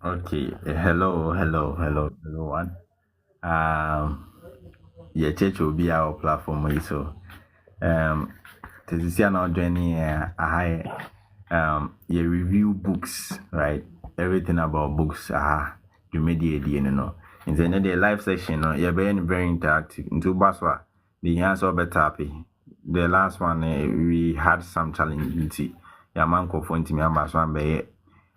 Okay. Hello, everyone. Um, yeah, church will be our platform, so this is now joining. You review books, right? Everything about books. You mediate, In the live session, you're very interactive. Into Baswa, the answer better happy. The last one, we had some challenge. Yeah, man, go for me. I'm Baswa,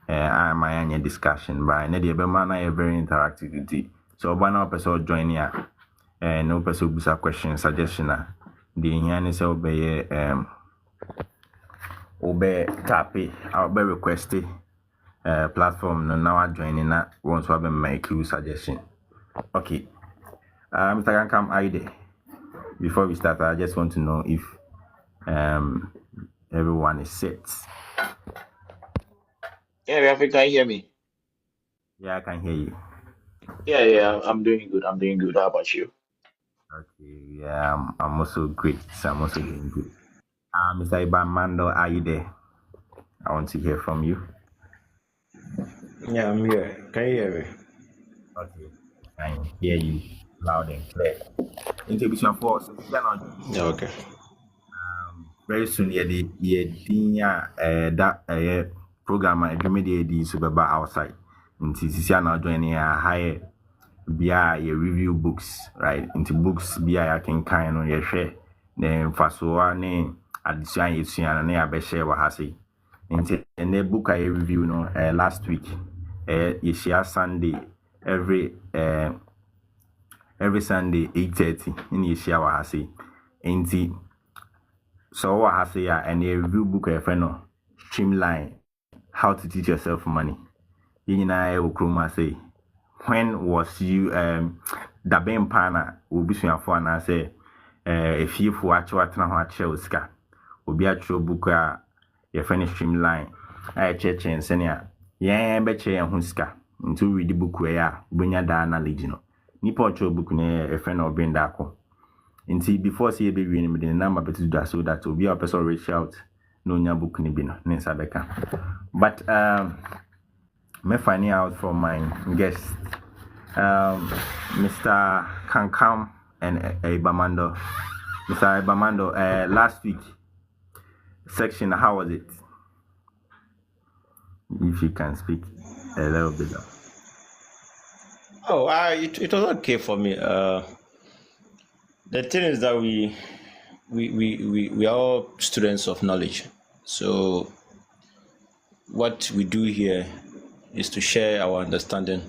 I my annual discussion by Nadia Bemana, a very interactivity. So, one person join here, and no person will question suggestion. The Yan is obey tappy, I'll be requested platform no now joining that once we have make you suggestion. Okay, Mr. Yankam, are you there? Before we start, I just want to know if everyone is set. Yeah, can you hear me? Yeah, I can hear you. Yeah, I'm doing good. I'm doing good. How about you? Okay, yeah, I'm also great. So I'm also doing good. Mr. Ibamando, are you there? I want to hear from you. Yeah, I'm here. Can you hear me? Okay, I can hear you loud and clear. Introduction for us. Yeah, okay. Very soon, that program a dwumadi so bɛba outside. Nti sisi na joining a high bia ye review books, right? Into books bia ya kenkan no ye hwɛ na mfasoa ne adesua yɛsua na ya bɛhyɛ wɔ ha sei. Nti ene book a ye review no last week ye share Sunday every Sunday 8:30 in ye share wɔ ha sei. Nti so what I say and a review book a friend no Streamline, how to teach yourself money. You know I say when was you the ben pana will be soon for and I say if you watch what now Chelsea will be at your book your friend Streamline. I church and senior yeah betcha and huska into read the book where bring your knowledge no. Nipo book ne a friend or bring that. Nti before say be win the number better do so that will be a person reach out no nya book ni bi no ne sabeka. But me finding out from my guest Mr. Kankam and Ibamando. Mr. Ibamando, last week section, how was it? If you can speak a little bit. Oh, it was okay for me. The thing is that we are all students of knowledge. So what we do here is to share our understanding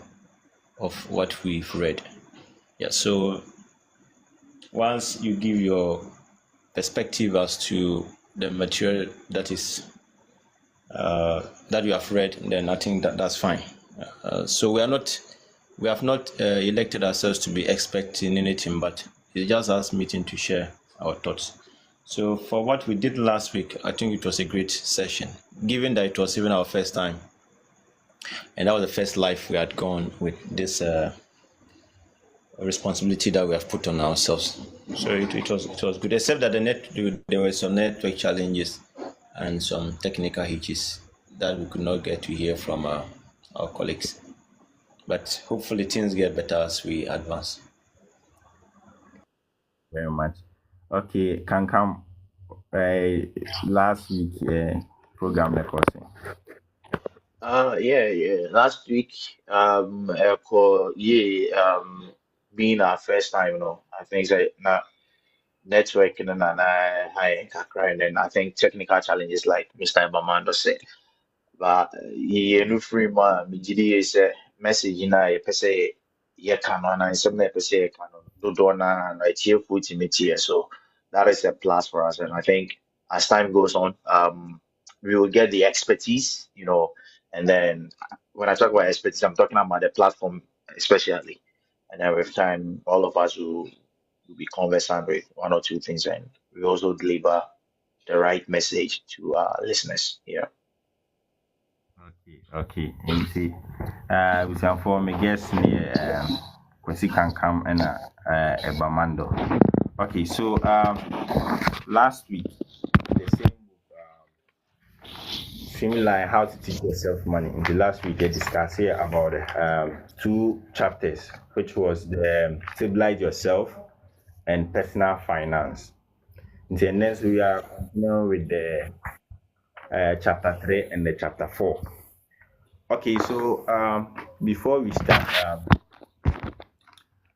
of what we've read. Yeah. So once you give your perspective as to the material that is that you have read, then I think that's fine. So we have not elected ourselves to be experts in anything, but it's just us meeting to share our thoughts. So for what we did last week, I think it was a great session, given that it was even our first time, and that was the first live we had gone with this responsibility that we have put on ourselves. So it was good, except that there were some network challenges and some technical hitches that we could not get to hear from our colleagues. But hopefully things get better as we advance. Very much. Okay, can come last week program recording. Yeah. Last week, being our first time, I think that networking and high kakra, and then I think technical challenges like Mr. Bamando said. But no free ma me is a message na ye pese ye canon and some na pese ye canon do do na tie foot me so that is a plus for us, and I think as time goes on we will get the expertise, and then when I talk about expertise I'm talking about the platform especially, and then with time all of us will be conversant with one or two things, and we also deliver the right message to our listeners. Yeah. Okay. You see, we say for me guess near Kwesi Kankam and Ebamando. Okay, so last week the same book Streamline how to teach yourself money. In the last week, I discussed here about two chapters, which was the stabilize yourself and personal finance. Then next we are continuing with the chapter 3 and the chapter 4. Okay, so before we start,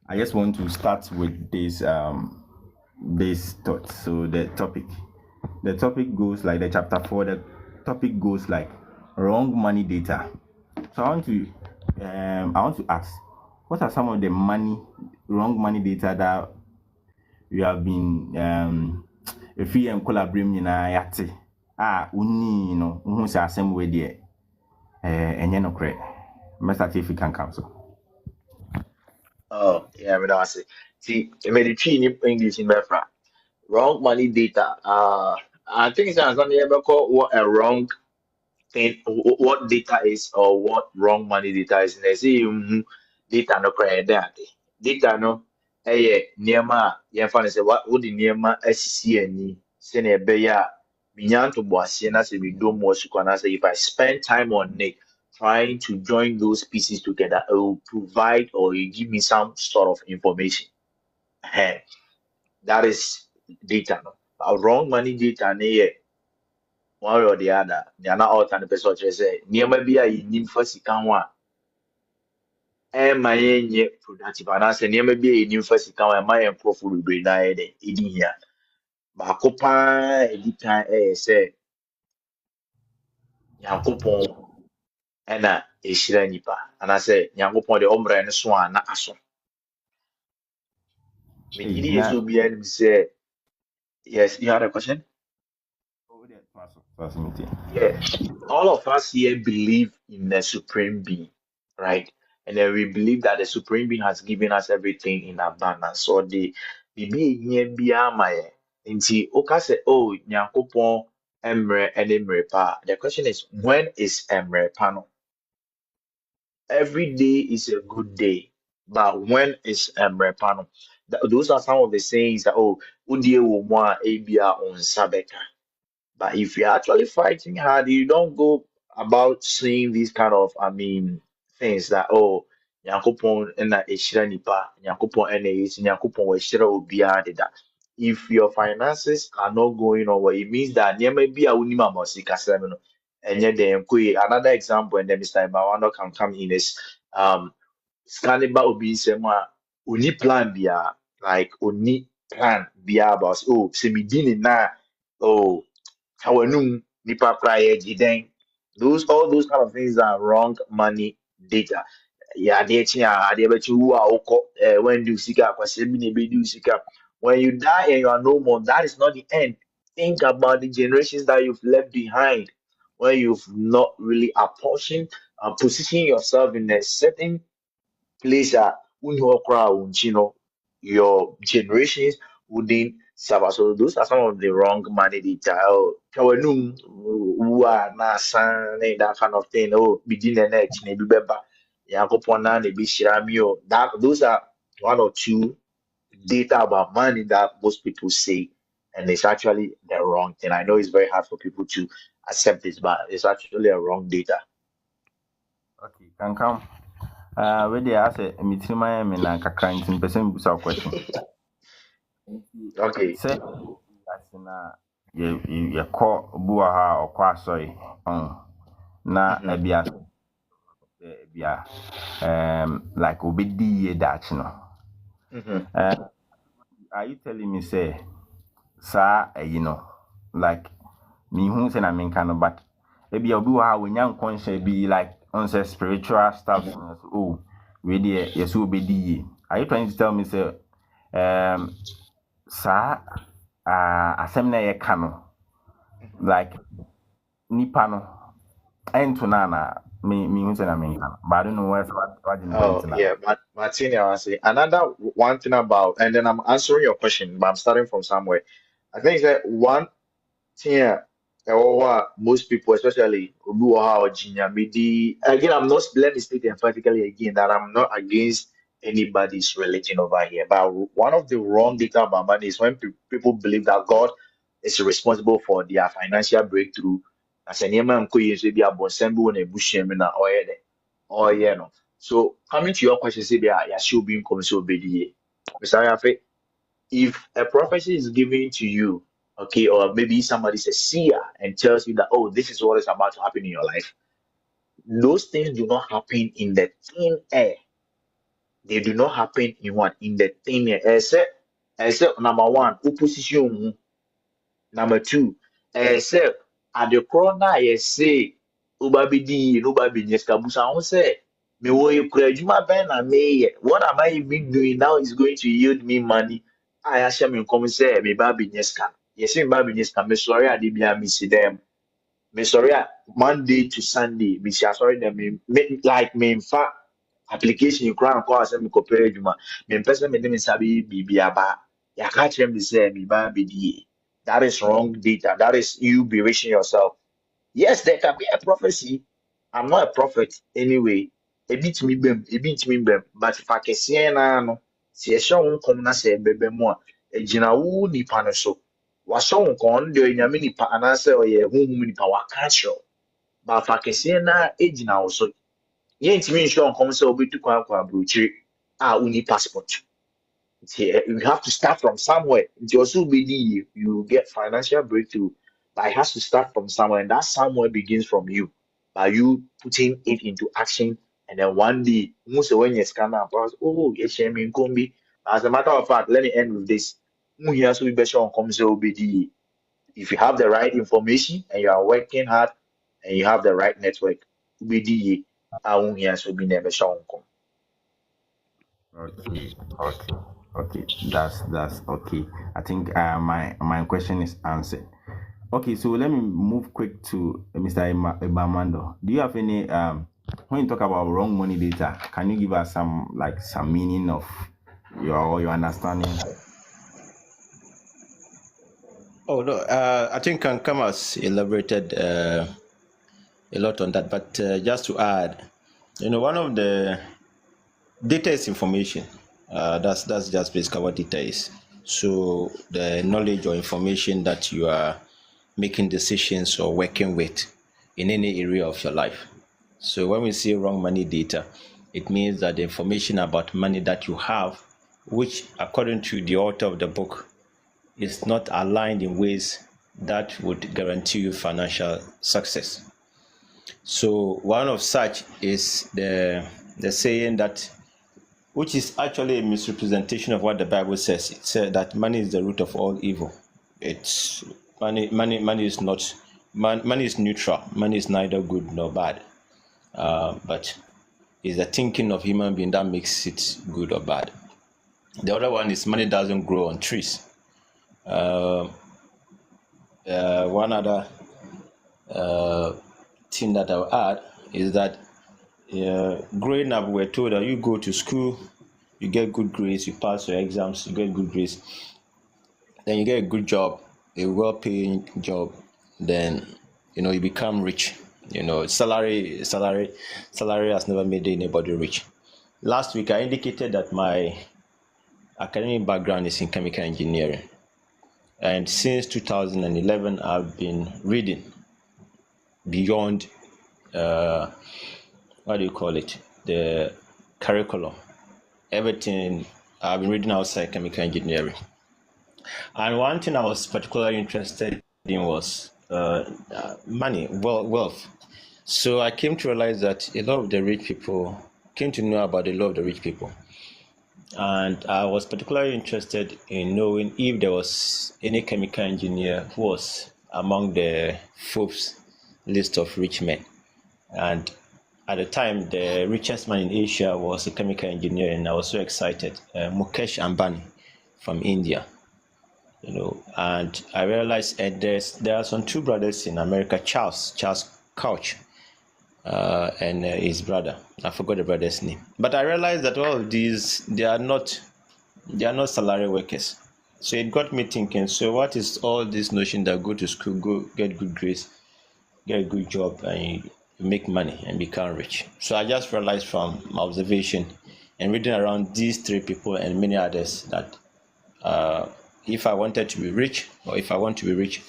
I just want to start with this thought. So the topic goes like the chapter 4. The topic goes like wrong money data. So I want to ask, what are some of the wrong money data that you have been if you and collaborate yate uni who say same way there enye no correct. Mr. If you can come so. Oh, yeah, I mean, I see. See, I mean, the tree in English in Befra. Wrong money data. I think it's something ever called what a wrong thing, what data is, or what wrong money data is. And they say, data no credit that. Data no, nearma, yeah, funny say, what the nearma SCNE, send a beya, minyan to boasiana, say we do more, say if I spend time on it, trying to join those pieces together, it will provide or it give me some sort of information. Eh, that is data. No? Wrong money data, one or the other. They are not all kind of person say, near maybe I need first account one. And my productive. And I say, near maybe a new first account, and my profile will be in here. But copa, editor, say, Yankopon, and a shiranipa. And I say, Yankopon, the ombre and swan, not a son. Me, Hey, it is to be and say, yes, you had a question? Yeah, all of us here believe in the supreme being, right? And then we believe that the supreme being has given us everything in abundance. So the being here be my nti oka say oh nyankopon emre and emre pa. The question is when is emre pa no? Every day is a good day, but when is emre pa no? Those are some of the sayings that oh udie wo mo a ebia on sabeka. But if you're actually fighting hard, you don't go about saying these kind of, things that, oh, Nyankopon na eshira nipa, Nyankopon na esi, Nyankopon wa eshira obiara deda. If your finances are not going over, it means that there may be a unima mosika no. And yet, another example, and then Mr. Ibawano can come in is scanning ba obi nsɛm a oni plan bia like oni plan bia about oh sɛ medi ne na oh kawanum nipa prayer jiden. Those all those kind of things are wrong money data. Yeah, they who are when you seek up when you die and you are no more, that is not the end. Think about the generations that you've left behind when you've not really apportioned position yourself in a certain place your generations wouldn't suffer. So those are some of the wrong money data. Oh, kawanum, na san, that kind of thing. Oh, begin the next, maybe beba. Yakopona, maybe shiramio. That those are one or two data about money that most people say, and it's actually the wrong thing. I know it's very hard for people to accept this, but it's actually a wrong data. Okay, can come. Where they ask a meeting my and kakra in person without question. Okay. Say that's na you call buaha or kwa sorry na ebia like obedi ye that are you telling me say sa like me who say na men can but ebia obi wa we nyan conscious be like on say spiritual stuff oh we dey yes obedi ye. Are you trying to tell me say sa asem na ye ka no like nipa no ento na me hu say na me ka but I don't know what Oh, yeah, but Martina, I say another one thing about, and then I'm answering your question, but I'm starting from somewhere. I think that one thing, what most people, especially Obuoha or Jinya, again, I'm not, let me state emphatically again that I'm not against anybody's religion over here. But one of the wrong data about money is when people believe that God is responsible for their financial breakthrough na sɛ nneɛma nkɔ yie nso bi abɔnsɛm bi wɔ n'abusua mu na ɔyɛ no. So coming to your question, say yeah, she'll be income so be Mr. Yafe, if a prophecy is given to you, okay, or maybe somebody's a seer and tells you that, oh, this is what is about to happen in your life, those things do not happen in the thin air. They do not happen in what? In the thin air. Except number one, opposition. Number two, except at the corner, I say, Ubabidi, Ubabi, Neskabusa, I say, me wo kura adwuma bɛn na meyɛ, what am I even doing now is going to yield me money a yɛahyɛ me nkɔm sɛ meba abɛnya sika. Yɛsɛ meba abɛnya sika, mesɔre ade bia mesi dɛm, mesɔre a Monday to Sunday mesi asɔre dɛm, like memfa application koraa nkɔ a sɛ mekɔpɛ adwuma, mempɛ sɛ mede me nsa bɛyɛ biribi aba, yɛaka kyerɛ me sɛ meba abɛdie. That is wrong data. That is you bewitching yourself. Yes, there can be a prophecy. I'm not a prophet anyway. A bit me bem, but if I can see an ano, see a show come na say bebe more. A jina wu ni panaso. Was so con do in a mini pa and answer or ye whom mini power can't show. But if I can see na age now so. Yent me show come so be to kwa bruchi. Uni passport. You have to start from somewhere. You get financial breakthrough, but it has to start from somewhere, and that somewhere begins from you by you putting it into action. And then one day, most of when you scan up, oh, yes, I mean, combi. As a matter of fact, let me end with this. If you have the right information and you are working hard and you have the right network, Okay, okay, okay. That's okay. I think my question is answered. Okay, so let me move quick to Mr. Ibamando. Do you have any when you talk about wrong money data, can you give us some meaning of your understanding? Oh no, I think Kankam has elaborated a lot on that, but just to add, one of the data is information. That's just basically what data is. So the knowledge or information that you are making decisions or working with in any area of your life. So when we say wrong money data, it means that the information about money that you have, which according to the author of the book, is not aligned in ways that would guarantee you financial success. So one of such is the saying that, which is actually a misrepresentation of what the Bible says. It said that money is the root of all evil. It's money is not money is neutral. Money is neither good nor bad. But it's the thinking of human being that makes it good or bad. The other one is money doesn't grow on trees. One other thing that I'll add is that growing up, we're told that you go to school, you get good grades, you pass your exams, you get good grades, then you get a good job, a well-paying job, then you become rich. Salary has never made anybody rich. Last week I indicated that my academic background is in chemical engineering, and since 2011 I've been reading beyond the curriculum. Everything I've been reading outside chemical engineering. And one thing I was particularly interested in was money, wealth. So I came to realize that a lot of the rich people came to know about a lot of the rich people. And I was particularly interested in knowing if there was any chemical engineer who was among the Forbes list of rich men. And at the time, the richest man in Asia was a chemical engineer, and I was so excited. Mukesh Ambani from India. And I realized there are some two brothers in America, Charles Couch, and his brother. I forgot the brother's name. But I realized that all of these, they are not salary workers. So it got me thinking, so what is all this notion that go to school, go get good grades, get a good job, and you make money and become rich? So I just realized from my observation and reading around these three people and many others that if I wanted to be rich, or if I want to be rich,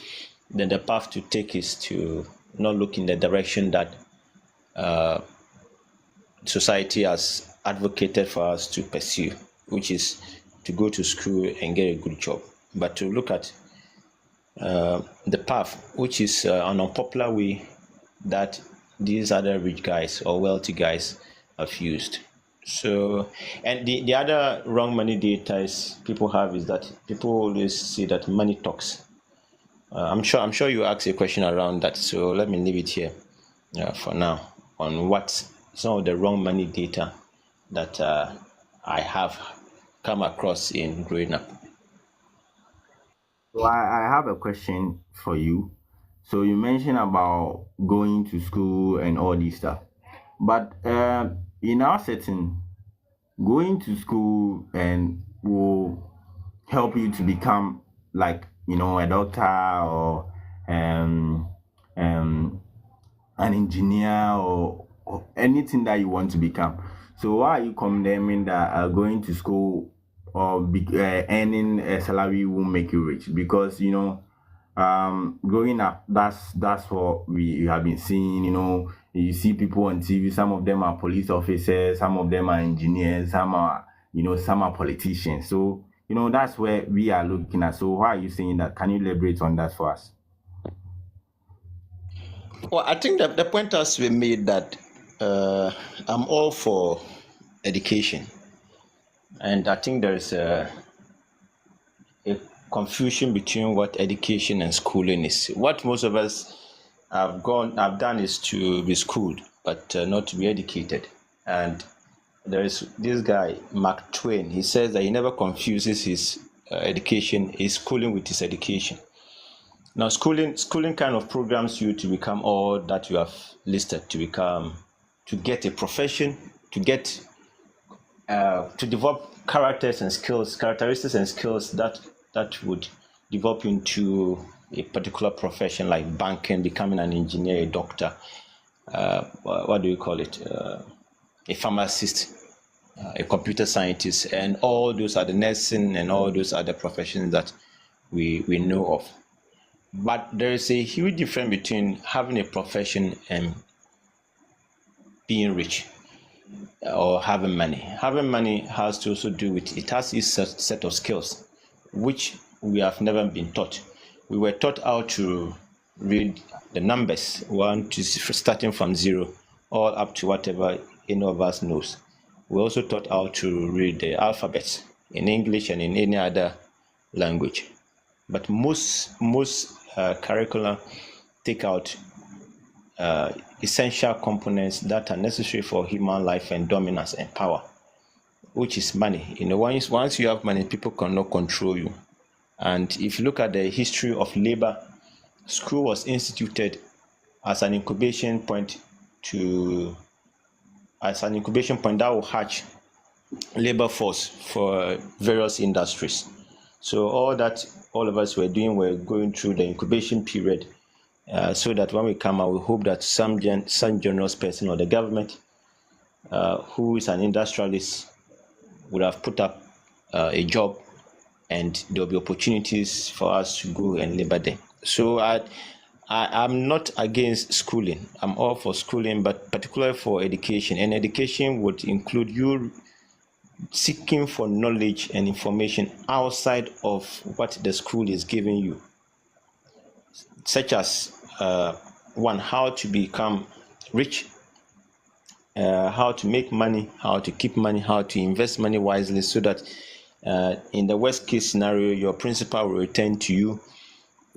then the path to take is to not look in the direction that society has advocated for us to pursue, which is to go to school and get a good job, but to look at the path, which is an unpopular way that these other rich guys or wealthy guys have used. So, and the other wrong money data people have is that people always say that money talks. I'm sure you asked a question around that. So let me leave it here for now on what some of the wrong money data that I have come across in growing up. So I have a question for you. So you mentioned about going to school and all this stuff, but in our setting, going to school and will help you to become like a doctor or an engineer or anything that you want to become. So why are you condemning that going to school or earning a salary will make you rich? Because growing up, that's what we have been seeing. You see people on TV. Some of them are police officers, some of them are engineers, some are politicians. So that's where we are looking at. So why are you saying that? Can you elaborate on that for us? Well, I think that the point has been made that I'm all for education, and I think there is a confusion between what education and schooling is. What most of us have done is to be schooled, but not to be educated. And there is this guy, Mark Twain. He says that he never confuses his his schooling with his education. Now, schooling kind of programs you to become all that you have listed to become, to get a profession, to get to develop characteristics and skills that would develop into a particular profession, like banking, becoming an engineer, a doctor, what do you call it, a pharmacist, a computer scientist, and all those are the nursing and all those other professions that we know of. But there is a huge difference between having a profession and being rich or having money. Having money has to also do with, it has its set of skills, which we have never been taught. We were taught how to read the numbers, starting from 0 all up to whatever any of us knows. We also taught how to read the alphabet in English and in any other language. But most curricula take out essential components that are necessary for human life and dominance and power, which is money. Once you have money, people cannot control you. And if you look at the history of labor, school was instituted as an incubation point that will hatch labor force for various industries. So all of us were doing were going through the incubation period, so that when we come out, we hope that some generous person or the government who is an industrialist would have put up a job, and there will be opportunities for us to go and labor there. So I'm not against schooling. I'm all for schooling, but particularly for education. And education would include you seeking for knowledge and information outside of what the school is giving you, such as one, how to become rich, how to make money, how to keep money, how to invest money wisely, so that in the worst case scenario, your principal will return to you.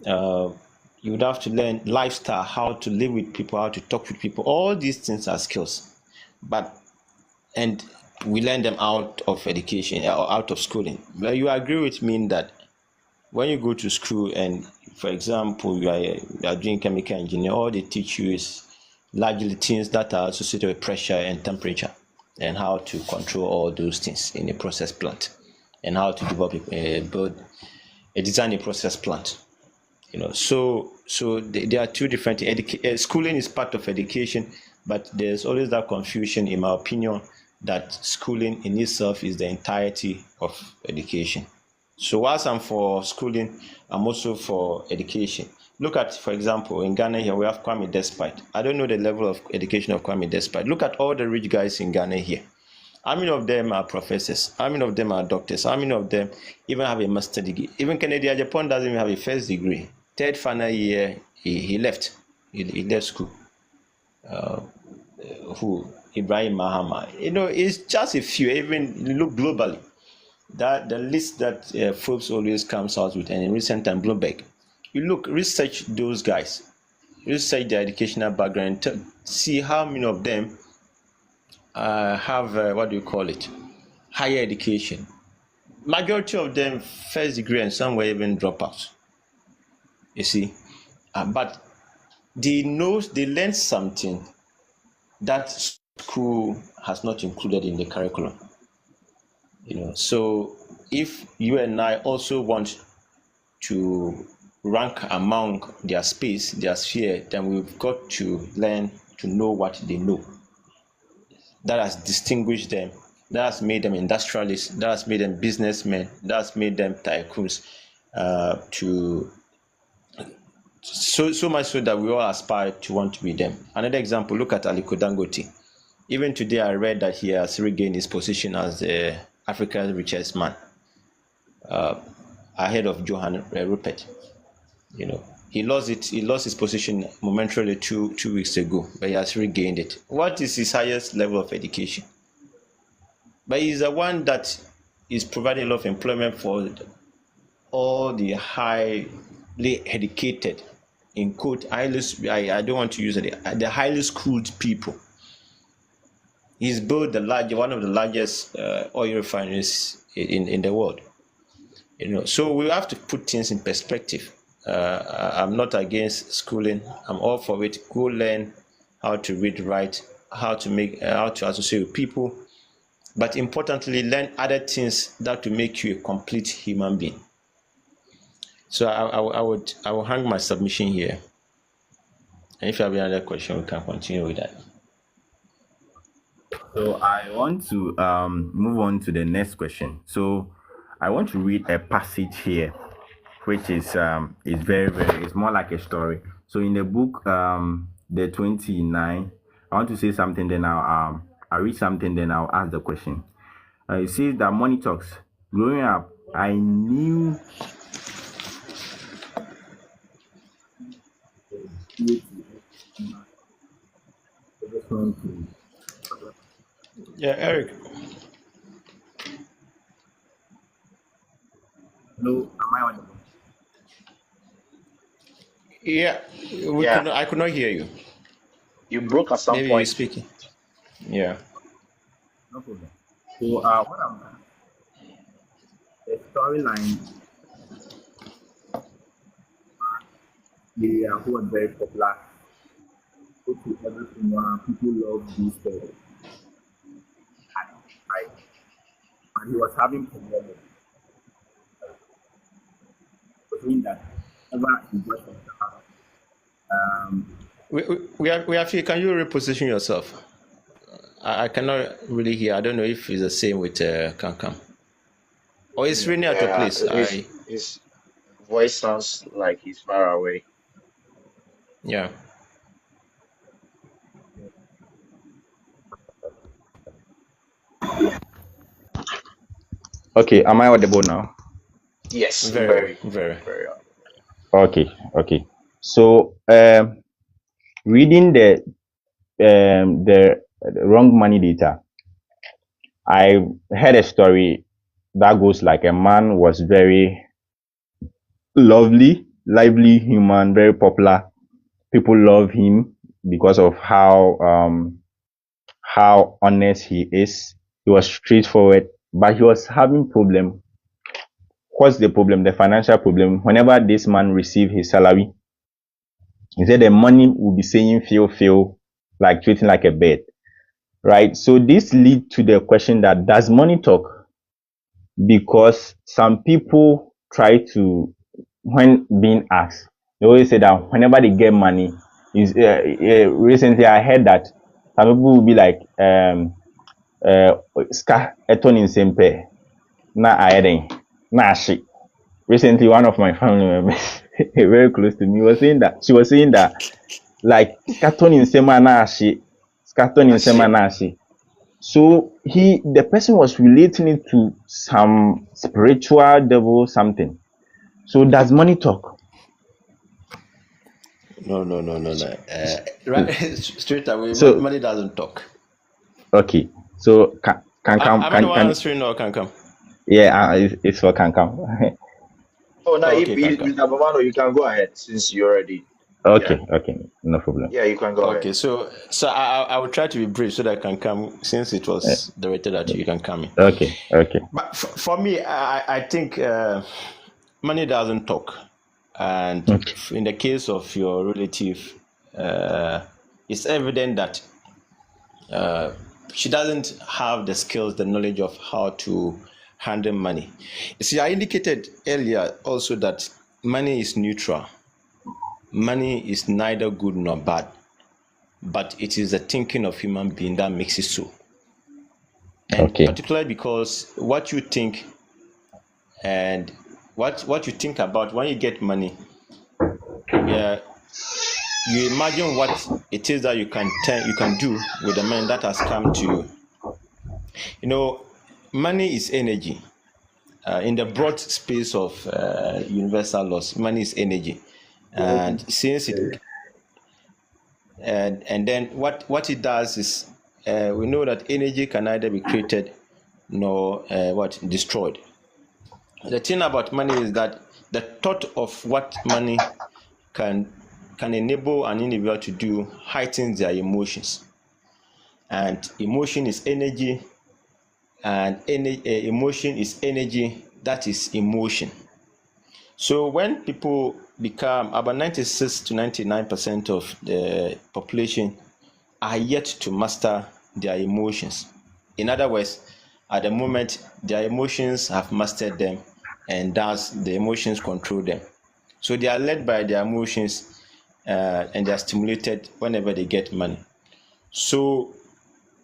You would have to learn lifestyle, how to live with people, how to talk with people. All these things are skills, and we learn them out of education or out of schooling. But you agree with me that when you go to school and, for example, you are doing chemical engineering, all they teach you is largely things that are associated with pressure and temperature, and how to control all those things in a process plant, and how to develop design a process plant. So there are two different schooling is part of education, but there's always that confusion, in my opinion, that schooling in itself is the entirety of education. So whilst I'm for schooling, I'm also for education. look at, for example, in Ghana here, we have Kwame Despite. I don't know the level of education of Kwame Despite. Look at all the rich guys in Ghana here. How many of them are professors? How many of them are doctors? How many of them even have a master's degree? Even Kennedy Agyapong doesn't even have a first degree. Third final year, he left. He left school. Who? Ibrahim Mahama. It's just a few. Even look globally. That the list that Forbes always comes out with, and in recent time, Bloomberg. You look, research those guys. Research their educational background. See how many of them have higher education. Majority of them first degree, and some were even dropouts. You see, but they learn something that school has not included in the curriculum. So if you and I also want to rank among their space, their sphere, then we've got to learn to know what they know. That has distinguished them. That has made them industrialists. That has made them businessmen. That has made them tycoons. So much so that we all aspire to want to be them. Another example, look at Aliko Dangote. Even today, I read that he has regained his position as Africa's richest man, ahead of Johan Rupert. He lost his position momentarily two weeks ago, but he has regained it. What is his highest level of education? But he's the one that is providing a lot of employment for all the highly educated, in quote, I don't want to use it, the highly schooled people. He's built one of the largest oil refineries in the world. So we have to put things in perspective. I'm not against schooling. I'm all for it. Go learn how to read, write, how to associate with people, but importantly, learn other things that will make you a complete human being. So I will hang my submission here. And if you have any other question, we can continue with that. So I want to move on to the next question. So I want to read a passage here, which is very, very, it's more like a story. So in the book, the 29, I want to say something, then I'll read something, then I'll ask the question. It says that Money Talks. Growing up, I knew Yeah, Eric. no, am I audible? Yeah, Yeah, I could not hear you. you broke at some Maybe you're point. speaking. Yeah. No problem. So what I'm the storyline area who was very popular. Go to everything. People love these stories. And he was having problems between that. Ever he just We have to, can you reposition yourself? I cannot really hear. I don't know if it's the same with Kankam. Or it's really at a Yeah, place. his voice sounds like he's far away. Yeah. Okay, am I audible now? Yes, Very, very, very. very. Okay. So reading the wrong money data, I heard a story that goes like a man was very lovely, lively human, very popular. People love him because of how honest he is. He was straightforward, but he was having problem. What's the problem? The financial problem. Whenever this man received his salary, he said the money will be saying feel, like treating like a bird, right? So this lead to the question that does money talk? Because some people try to, when being asked, they always say that whenever they get money, recently I heard that some people will be like, ska eton in sempe na ayeden na she. Recently, one of my family members very close to me, was saying that she was saying that like scattering in semanashi, scattering in Ashe. semanashi. So the person was relating it to some spiritual devil something. So does money talk? No, no, no, no, no. Right, straight away, So money doesn't talk. okay. So can come Am I the one can answering or can come? yeah, it's for can come. Oh, now Oh, if okay, can come. Mr. Bamano, you can go ahead since you already. Yeah, Okay, no problem. yeah, you can go ahead. Okay, so I will try to be brief so that I can come since it Uh, was directed at you. You can come in. okay. But for me, I think money doesn't talk, and Okay. in the case of your relative, it's evident that she doesn't have the skills, the knowledge of how to handle money. You see, I indicated earlier also that money is neutral. Money is neither good nor bad, but it is the thinking of human being that makes it so. And Okay. particularly because what you think and what you think about when you get money, yeah, you imagine what it is that you can do with the money that has come to you. You know, money is energy. In the broad space of universal laws, money is energy, and since it and then what it does is we know that energy can neither be created nor destroyed. The thing about money is that the thought of what money can enable an individual to do heightens their emotions, and emotion is energy, and emotion is energy that is emotion. So when people become about 96 to 99% of the population are yet to master their emotions. In other words, at the moment, their emotions have mastered them, and thus the emotions control them. So they are led by their emotions, and they are stimulated whenever they get money. So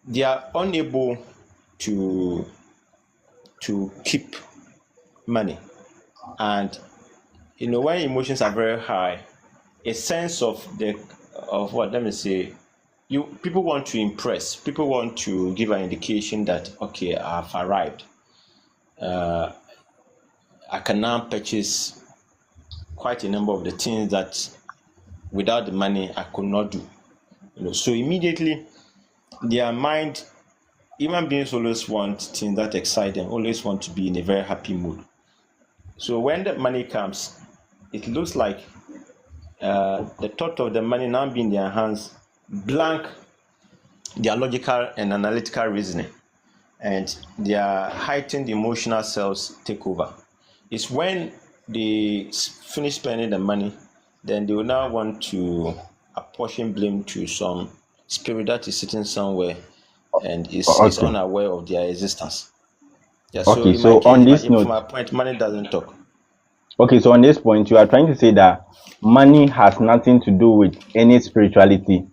they are unable to keep money. And when emotions are very high, a sense of what, let me say, people want to impress, people want to give an indication that, okay, I've arrived, I can now purchase quite a number of the things that without the money I could not do. So immediately their mind, human beings always want things that excite them, always want to be in a very happy mood. So when the money comes, it looks like the thought of the money now being in their hands blank their logical and analytical reasoning, and their heightened emotional selves take over. It's when they finish spending the money, then they will now want to apportion blame to some spirit that is sitting somewhere and is Okay. unaware of their existence. Yeah, so Okay. in my So case, on this for note, my point, money doesn't talk. okay, so on this point, you are trying to say that money has nothing to do with any spirituality,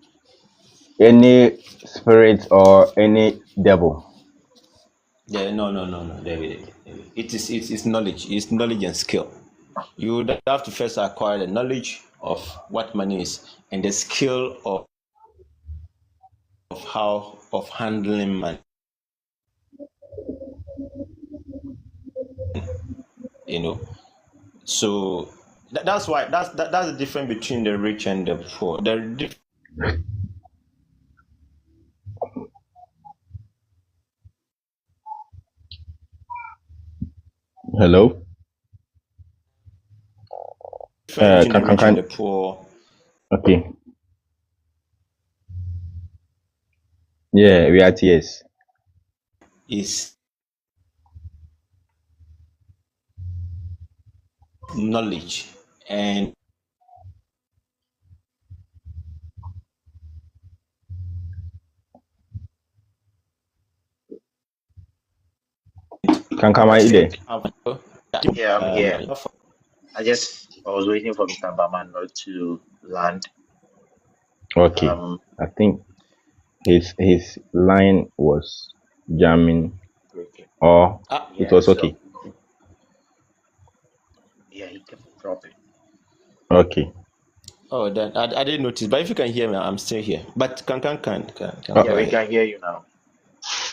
any spirit, or any devil. Yeah, no. It's knowledge. It's knowledge and skill. You would have to first acquire the knowledge of what money is and the skill of handling money. You know, so that's why that's the difference between the rich and the poor. The difference Hello. between the rich and Can the poor okay. Yeah, we are yes. is knowledge, and Can come I out there. think, yeah, I'm here. I was waiting for Mr. Bamano to land. Okay. Um, I think his line was jamming, Breaking. or it Yeah, was so okay. yeah, he kept dropping. Okay. Oh, then I didn't notice. But if you can hear me, I'm still here. But can Oh, Yeah, go we ahead. can hear you now.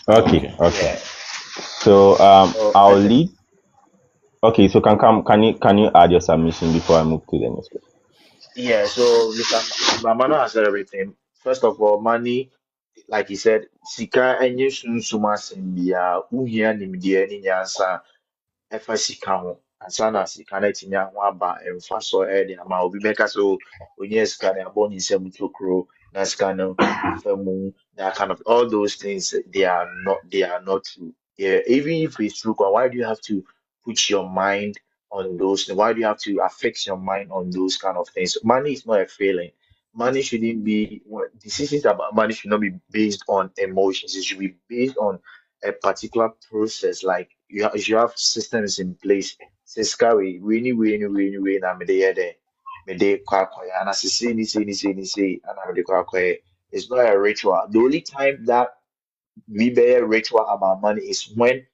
okay. Okay. Okay. Yeah. So So I'll I think lead. Okay. So can you add your submission before I move to the next question? yeah. So Mr. Mamano has said everything. First of all, money, like he said, sika enye sunsuma sembia uhia nimdia ni nyansa ɛfa sika ho ansa na sika no atumi aho aba ɛmfa so ɛde ama obi bɛka so onye sika no abɔ ne nsɛm tokuro na sika no afa mu that kind of all those things they are not true. Yeah, even if it's true, why do you have to put your mind on those things? Why do you have to affix your mind on those kind of things? Money is not a feeling. Money shouldn't be decisions about money should not be based on emotions. It should be based on a particular process. Like you have systems in place. Say scary, we na me dey there. Me dey kwakoya. And as you say, and I dey kwakoya. It's not a ritual. The only time that we bear ritual about money is when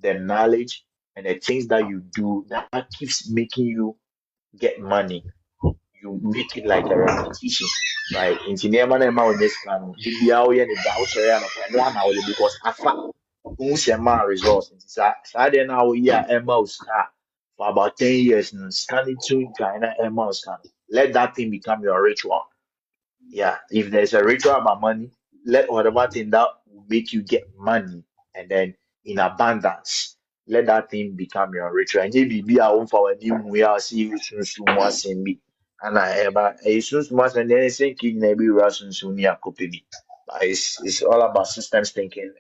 the knowledge and the things that you do that keeps making you get money. You make it like a repetition, right? In nneɛma na ɛma wo nyɛ sika no, da biara woyɛ ne da, wosɔre anɔpa, ɛno ara na wode because afa who say ma results nti saa deɛ na woyi a ɛma wo sika for about 10 years no sika no tumi dwane na ɛma wo sika no, let that thing become your ritual. Yeah, if there's a ritual about money, let whatever thing that will make you get money and then in abundance, let that thing become your ritual. And maybe be our own for a new we are see you soon soon once in me. And I ever a soon once and then say king maybe Russian soon ya copy. But it's all about systems thinking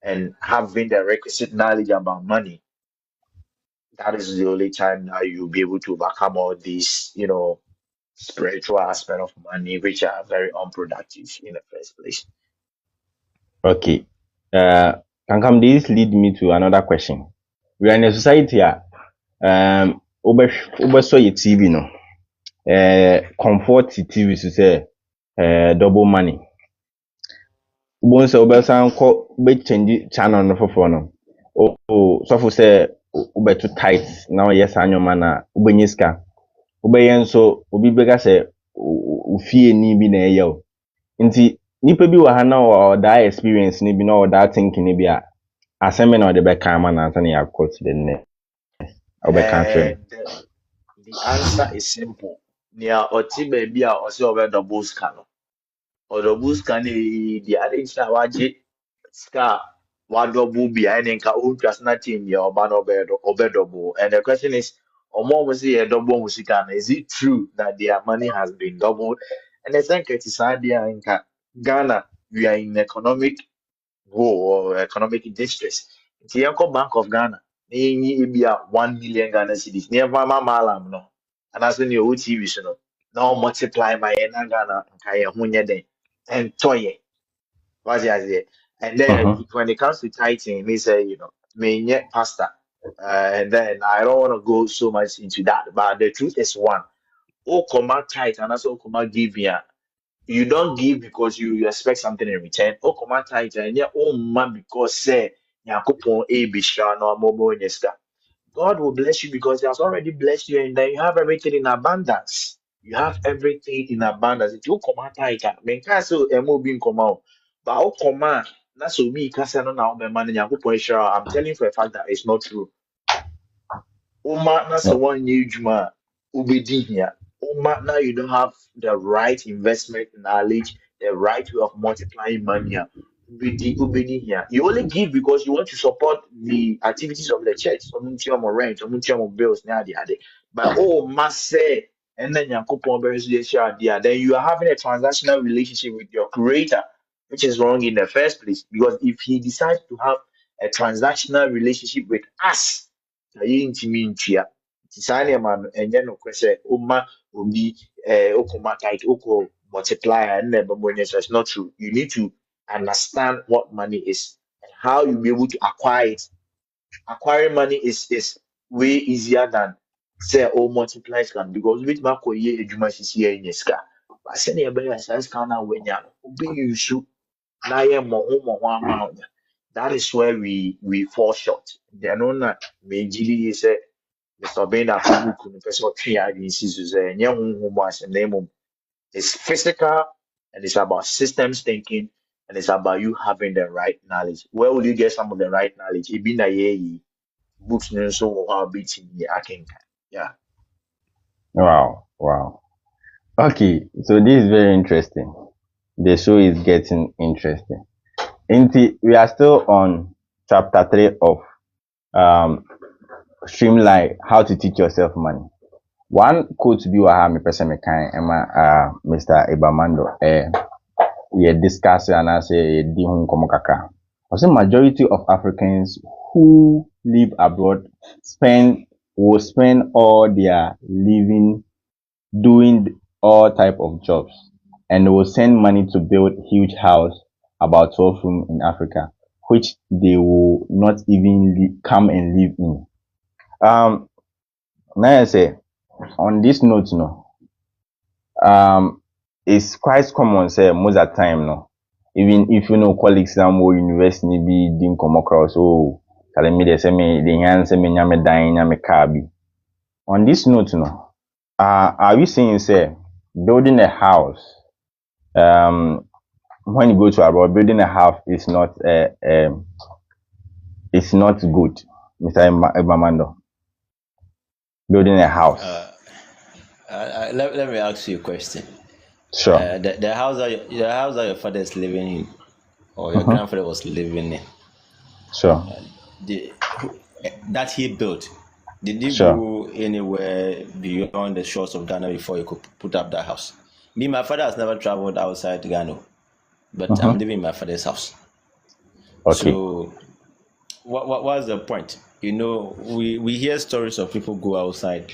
and having the requisite knowledge about money. That is the only time that you'll be able to overcome all these, spiritual aspect of money, which are very unproductive in the first place. Okay. Can this lead me to another question? We are in a society over your TV no. Comfort TV to say double money. Ubon sɛ wobɛsan kɔ bɛchange channel no foforɔ no sɔfo sɛ wobɛto tight na ɔyɛ saa nnwoma no a wobɛnya sika wobɛyɛ nso obi bɛka sɛ ofie ni bi na ɛyɛ o nti nipa bi wɔ ha na ɔdaa experience no bi na ɔdaa thinking no bi a asɛm bi na ɔde bɛka ama na ansa na yɛakɔ to the next wobɛka akyerɛ And the answer is simple. Near ɔte baabi a ɔsɛ ɔbɛdɔbɔ sika no, ɔdɔbɔ sika no the ade nkyerɛ a wagye sika a wadɔbɔ bi a ɛne nka ɔntwa so na team deɛ ɔba no ɔbɛdɔbɔ. And the question is, ɔmo a ɔmo sɛ yɛdɔbɔ ɔmo sika no, is it true that their money has been doubled? And the sɛ nka ɛte saa deɛ a nka Ghana, we are in economic war or economic distress. Nti yɛnkɔ Bank of Ghana na yɛnyi ebi a 1 million Ghana cedis na yɛmfa ama maalam no anaasɛ nea ɔwɔ TV so no na multiply ma yɛn na Ghana nka yɛn ho nyɛ den ɛntɔ yɛ wate aseɛ. And then Mhm. when it comes to tithing me say menyɛ pastor and then I don't want to go so much into that but the truth is one wokɔma tithe anaasɛ wokɔma giving a you don't give because you expect something in return. Oh, command title, and yeah, oh man, because say, Yakupon a bishra no momo nyeska. God will bless you because He has already blessed you, and then you have everything in abundance. You have everything in abundance. If you command title, men castle and mo being command, but oh command, that's so me, Casano now, man, Yakupon shara. I'm telling you for a fact that it's not true. Uma na No. someone new juma ubedi here. Uma now you don't have the right investment knowledge, the right way of multiplying money. Ubedi here. You only give because you want to support the activities of the church. Some rent, some bills, now the other. But oh, must say, and then then you are having a transactional relationship with your creator, which is wrong in the first place. Because if he decides to have a transactional relationship with us, na yɛntumi ntua nti saa nneɛma no ɛnyɛ nokorɛ sɛ woma obi wokɔma tight wokɔ multiply a ɛnna ɛbɛbɔ nyɛ so it's not true. You need to understand what money is and how you be able to acquire it. Acquiring money is way easier than say oh multiply sika no because wobɛtumi akɔyɛ adwuma sisi a ɛnyɛ sika but sɛdeɛ ɛbɛyɛ a saa sika no a woanya no wobɛyi na yɛ mmɔho ama wo. That is where we fall short. Ɛno na megye di sɛ Mr. Bean after book in the person of three agencies and young woman's name. It's physical and it's about systems thinking and it's about you having the right knowledge. Where will you get some of the right knowledge? It be na ye books no so how beating I can. Yeah. Wow. Okay, so this is very interesting. The show is getting interesting. We are still on chapter 3 of um, Streamline, how to teach yourself money. One quote be wa me person me kan Emma Mr. Ibamando ye discuss and I say di hun komo kakra. I say majority of Africans who live abroad will spend all their living doing all type of jobs and they will send money to build huge house about 12 room in Africa, which they will not even come and live in. Now I say on this note, it's quite common say most of the time, even if you know colleagues that more university be didn't come across, telling me they say me the hand say me nyame dying nyame car bi. On this note, are we saying say building a house, when you go to abroad, building a house is not it's not good, Mr. Ibamando. Building a house. Let me ask you a question. Sure. The house that your father is living in, or your grandfather was living in, Sure. that he built, did he Sure. go anywhere beyond the shores of Ghana before he could put up that house? Me, my father has never traveled outside Ghana, but I'm living in my father's house. Okay. So, what's the point? We hear stories of people go outside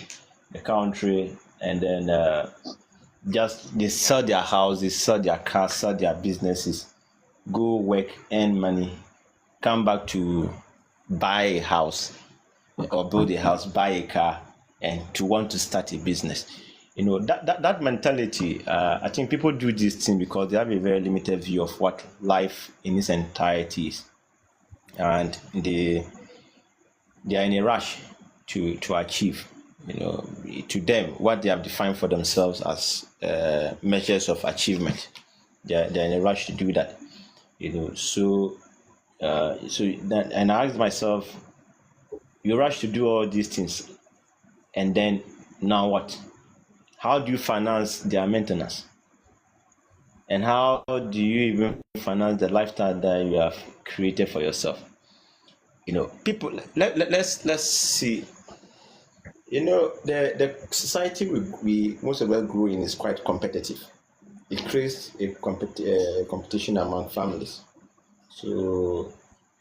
the country and then just they sell their houses, sell their cars, sell their businesses, go work, earn money, come back to buy a house or build a house, buy a car, and to want to start a business. That mentality, I think people do this thing because they have a very limited view of what life in its entirety is. And they are in a rush to achieve, to them, what they have defined for themselves as measures of achievement. They're in a rush to do that, So and I asked myself, you rush to do all these things, and then now what? How do you finance their maintenance? And how do you even finance the lifestyle that you have created for yourself? People. Let's see. The society we most of us grow in is quite competitive. It creates a competition among families. So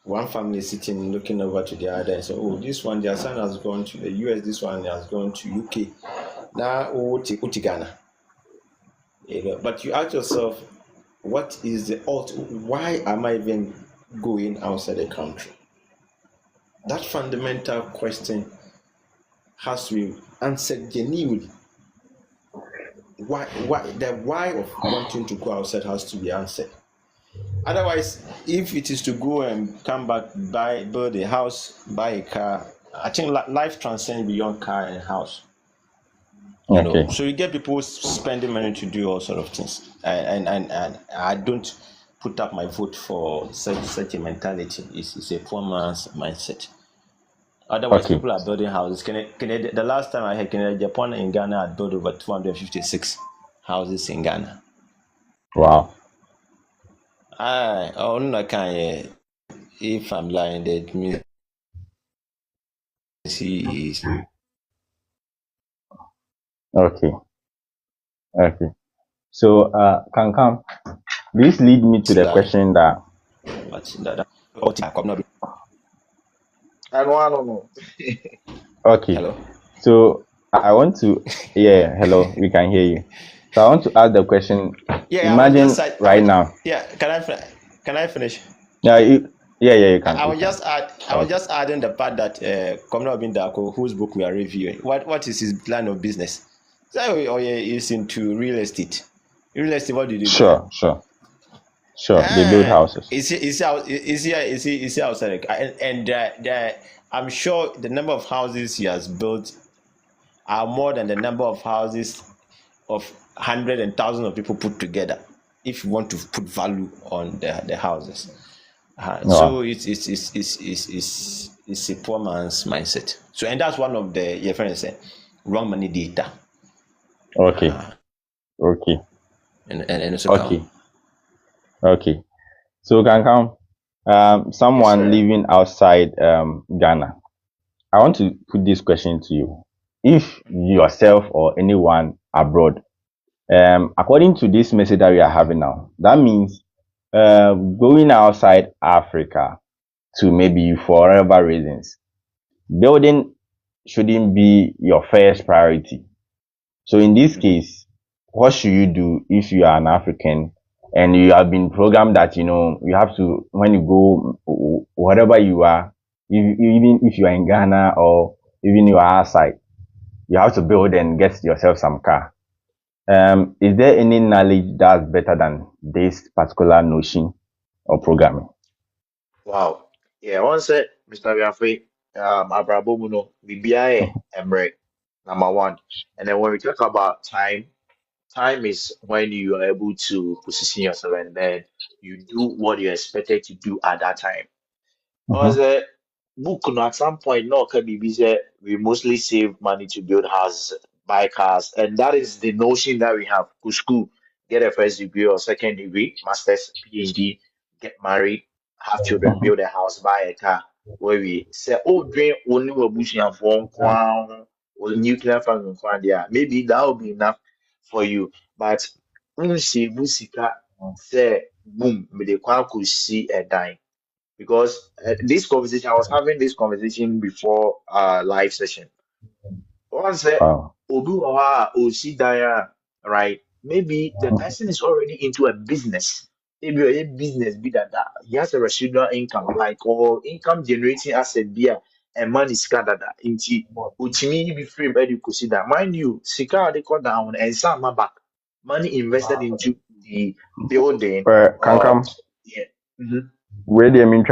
one family is sitting looking over to the other and say, "Oh, this one, their son has gone to the US. This one has gone to UK. Now, to Ghana." But you ask yourself, what is the why am I even going outside the country? That fundamental question has to be answered genuinely. Why the why of wanting to go outside has to be answered. Otherwise, if it is to go and come back, build a house, buy a car, I think life transcends beyond car and house. Okay. So you get people spending money to do all sort of things, and I don't put up my vote for such a mentality. It's a poor man's mindset. Otherwise, Okay. people are building houses. The last time I heard, Japan in Ghana had built over 256 houses in Ghana. Wow. I don't know, if I'm lying, that means he is. Okay. So, Kankam, this lead me to the question that. I don't know. Okay. Hello. So I want to. Yeah. Hello. We can hear you. So I want to ask the question. Yeah. Imagine right now. Yeah. Can I finish? Yeah. You can. I was just adding the part that Komna Obindako, whose book we are reviewing, what is his plan of business? So is into real estate. Real estate, what do you do? Sure. Sure, they build houses. Is he outside? I'm sure the number of houses he has built are more than the number of houses of hundreds and thousands of people put together. If you want to put value on the houses, so Wow. it's a poor man's mindset. So, and that's one of the your friend said wrong money data, Okay. Okay. and also Okay. Okay. So can come someone sir. living outside Ghana. I want to put this question to you. If yourself or anyone abroad, according to this message that we are having now, that means going outside Africa to maybe for whatever reasons, building shouldn't be your first priority. So in this case, what should you do if you are an African and you have been programmed that you have to, when you go wherever you are, even if you are in Ghana or even you are outside, you have to build and get yourself some car. Is there any knowledge that's better than this particular notion or programming? Wow. Yeah, once said Mr. Biafre, Abrabo Muno, BBI, Emre, number one. And then when we talk about time, time is when you are able to position yourself and then you do what you're expected to do at that time. Because Mm-hmm. book no, at some point, no, can be say we mostly save money to build houses, buy cars, and that is the notion that we have. Go school, get a first degree or second degree, master's, PhD, get married, have children, Mm-hmm. build a house, buy a car. Where we say, oh, dream only a bush and phone, or nuclear family, yeah, maybe that will be enough for you. But see, Busika say, boom, me the could see a dime because this conversation, I was having this conversation before live session. Once Wow. Odu or Daya, right? Maybe the person is already into a business. Maybe a business be that he has a residual income, like or income generating asset be and money scattered into Uchimi be free by you consider. Mind you, Sika they cut down and some back. Money invested into the building. Um Kankam, yeah. Mhm. Where mean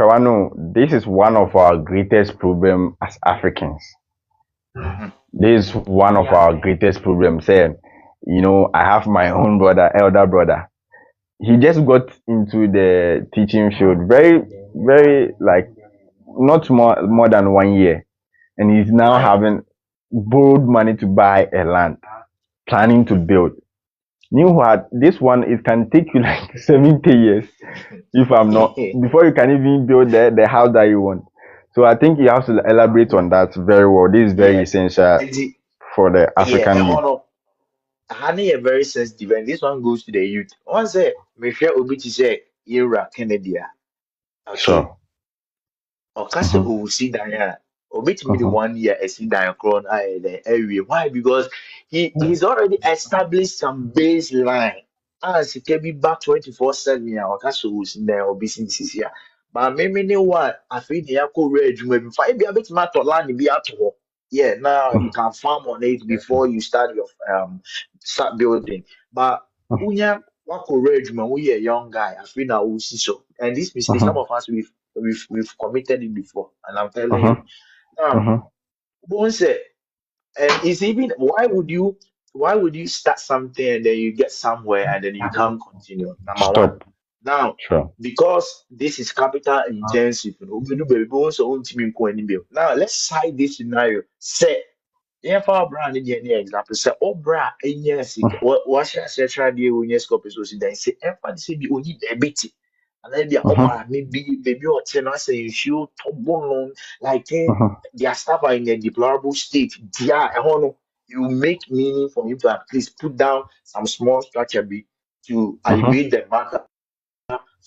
this is one of our greatest problem as Africans. Mhm. This is one of our greatest problems. Say, I have my own brother, elder brother. He just got into the teaching field very, very like not more than 1 year, and he's now Aye. having borrowed money to buy a land, planning to build. Meanwhile, this one it can take you like 70 years if I'm not before you can even build the house that you want. So I think you have to elaborate on that very well. This is very Yeah. essential And the, for the yeah, African and youth. one of honey a very sensitive, and this one goes to the youth. Once me share obi to say Ira Kennedy. Okay. Sure. Okase Mm-hmm. who see Diana. Obi to me the Mm-hmm. 1 year I see Diana Crown the area. Why? Because he's already established some baseline. As he can be back 24/7 yeah, Okase who see there or business here. But maybe ne what I feel the yako red maybe five be a bit matter land be at all. Yeah, now you can farm on it before you start your start building. But unya wako red man, we a young guy. I feel now we see so. And this mistake, some Mm-hmm. of us we've committed it before, and I'm telling you. Mm-hmm. Now, Mm-hmm. once and it's even why would you start something and then you get somewhere and then you can't continue? Number one. Stop. Now, Sure. because this is capital intensive, we do baby bones so now let's side this scenario. Say yeah, for brand in any example, say, oh, bra, yes, what shall I say, try the union scope is also then say, and for the you only debit. And then the Mm-hmm. Omar, maybe, baby, or ten, I say, you shoot, top bone, like, Mm-hmm. their staff are in a deplorable state. Yeah, I don't know. You make meaning for him to at least put down some small structure to Mm-hmm. alleviate the matter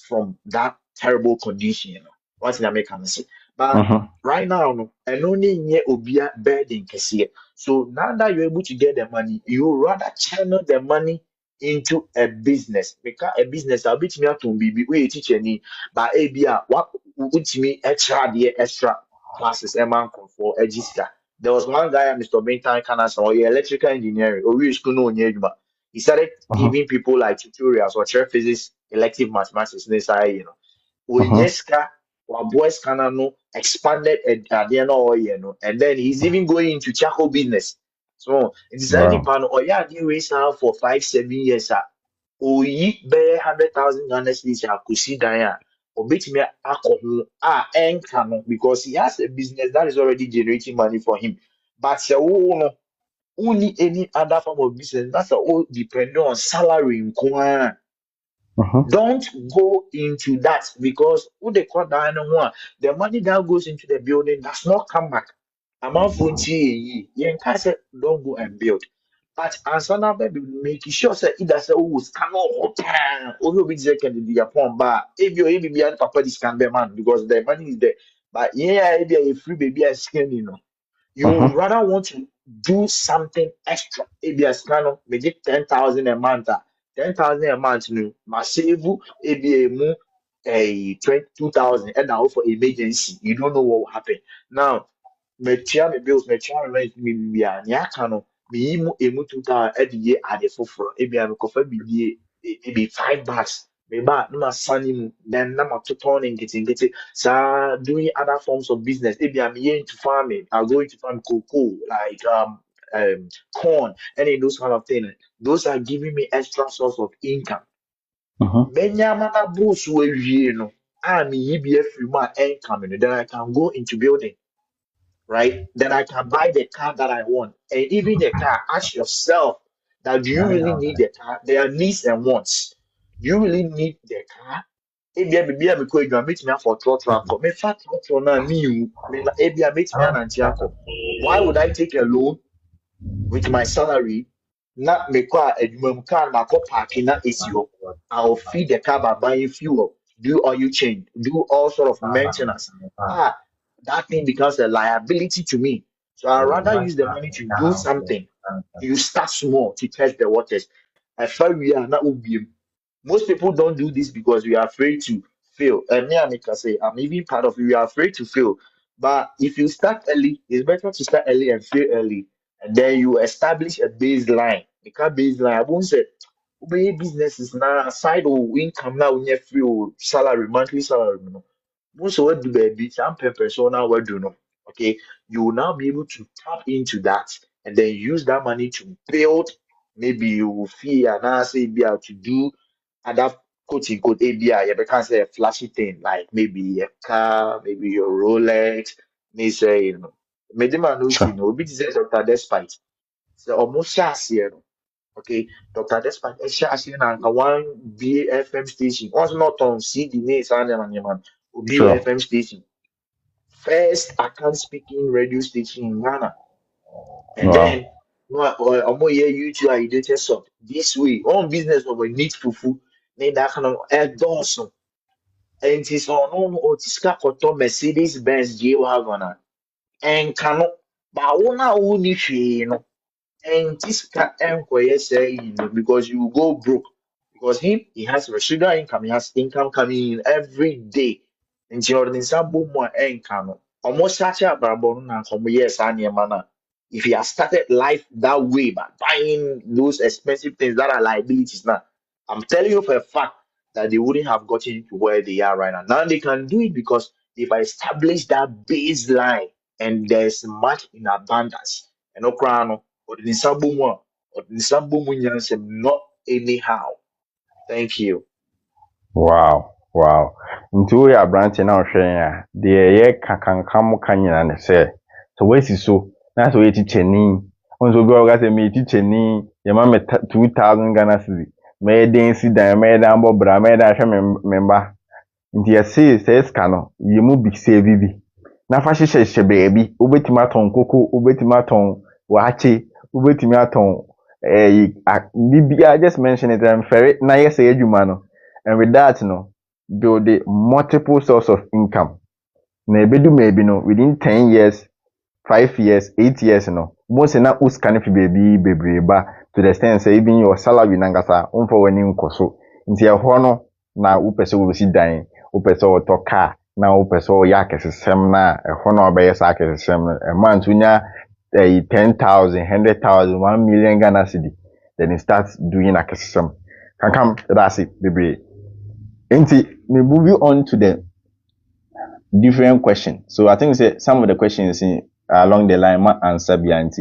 from that terrible condition. What's in American say? But Mm-hmm. right now, no, and only near Obia burden can see it. So now that you're able to get the money, you rather channel the money into a business. Because a business, I'll be to me to be we teach any, but ABA, what would me extra classes, a man for a Jessica. There was one guy, Mr. Benton Canasa, or electrical engineering, or we school no, he started Mm-hmm. giving people like tutorials or share physics elective mathematics necessary, Onyeska, our boys can expanded at the end of year, and then he's even going into charcoal business. So it's any Wow. pan or yeah, the race now for 5-7 years, oyi be 100,000 Ghana cedis akusi dan or bit me alcohol enka because he has a business that is already generating money for him. But no only any other form of business that's all depending on salary. Don't go into that because who they call that one, the money that goes into the building does not come back. Amount for don't go and build. But as an baby, making sure that it does always come on. Only be second the upon bar. If you be and papa this can be man because the money is there. But yeah, if you're a free baby, I skin, you rather want to do something extra. Maybe a scan maybe 10,000 a month. 10,000 a month, no, my save maybe a 22,000 and now for emergency. You don't know what will happen. Now, me bills, me rent, me nya kano, me emu 2,000 every year at the for maybe I'm be maybe $5. Me ba no ma sani mu then na ma toton and getting so doing other forms of business. Maybe I'm here into farming. I'll go into farm cocoa like corn, any those kind of things. Those are giving me extra source of income. Benyamana boost where you know. I'm EBF free my income, and then I can go into building, right? Then I can buy the car that I want. And even the car, ask yourself that do you really need the car? There are needs and wants. Do you really need the car? Maybe I be going to meet me for trotro. Me fat trotro na me. Maybe I meet me an antiako. Why would I take a loan with my salary? Not make a car, my car parking that is your. I'll feed the car by buying fuel, do oil change, do all sort of maintenance. That thing becomes a liability to me. So I rather use the money to do something. You start small to test the waters. I felt we are not obium. Most people don't do this because we are afraid to fail. And me, I can say, I'm even part of it. We are afraid to fail. But if you start early, it's better to start early and fail early. And then you establish a baseline. Because baseline, I won't say, "Obey business is now side or income now, when you free or salary, monthly salary. Most of what do baby, some pepper, so now what do no. Okay, you will now be able to tap into that and then use that money to build. Maybe you will feel and I say be able to do other quote unquote ABI, you can say a flashy thing like maybe a car, maybe your Rolex, may say, maybe man knows, Sure. be Dr. Despite. So almost last year, okay, Dr. Despite a shas and one BFM station, was not on CD names and man, Sure. BFM station. First account speaking radio station in Ghana. And Wow. then I'm more here YouTube I did so this way. On business of a need fufu, need that kind of endorse. And it is on Otiska Koto Mercedes Benz G Wagon and cannot but only and this can say because you go broke because he has residual income, he has income coming in every day. And Jordan Sambo more income. Almost such a barbon yes and if he has started life that way by buying those expensive things that are liabilities now, I'm telling you for a fact that they wouldn't have gotten to where they are right now. Now they can do it because they've established that baseline and there's much in abundance. And no crown or the Nisambu one or the Nisambu Munyansem, not anyhow. Thank you. Wow. Wow. Nti wo ya branch na ohwe ya de ye kakanka ka nyina ne se. So wesi so na so ye ticheni. Onzo go ga se me ticheni ye ma me 2,000 Ghana cedi. Me den si dan me dan bo bra me dan hwe memba. Nti ye se ska no ye mu bi se bibi. Na fa hyehyɛ beebi. Obetimi aton koko, obetimi aton waakye, obetimi aton bibi. I just mention it and ferry na ye say adwuma no. And with that, build a multiple source of income. Maybe within 10 years, 5 years, 8 years, most na uscan fi baby ba to the extent say even your salary nangasa for when you so. Nti hono na upese wo si dan, upese wo to car, na upese wo ya kesesem na hono obeye sa kesesem a month unya 10,000, 100,000, 1 million Ghana cedi. Then it starts doing a kesesem. Can come that's it, baby. we moving on to the different questions. So I think say some of the questions along the line ma answer behind.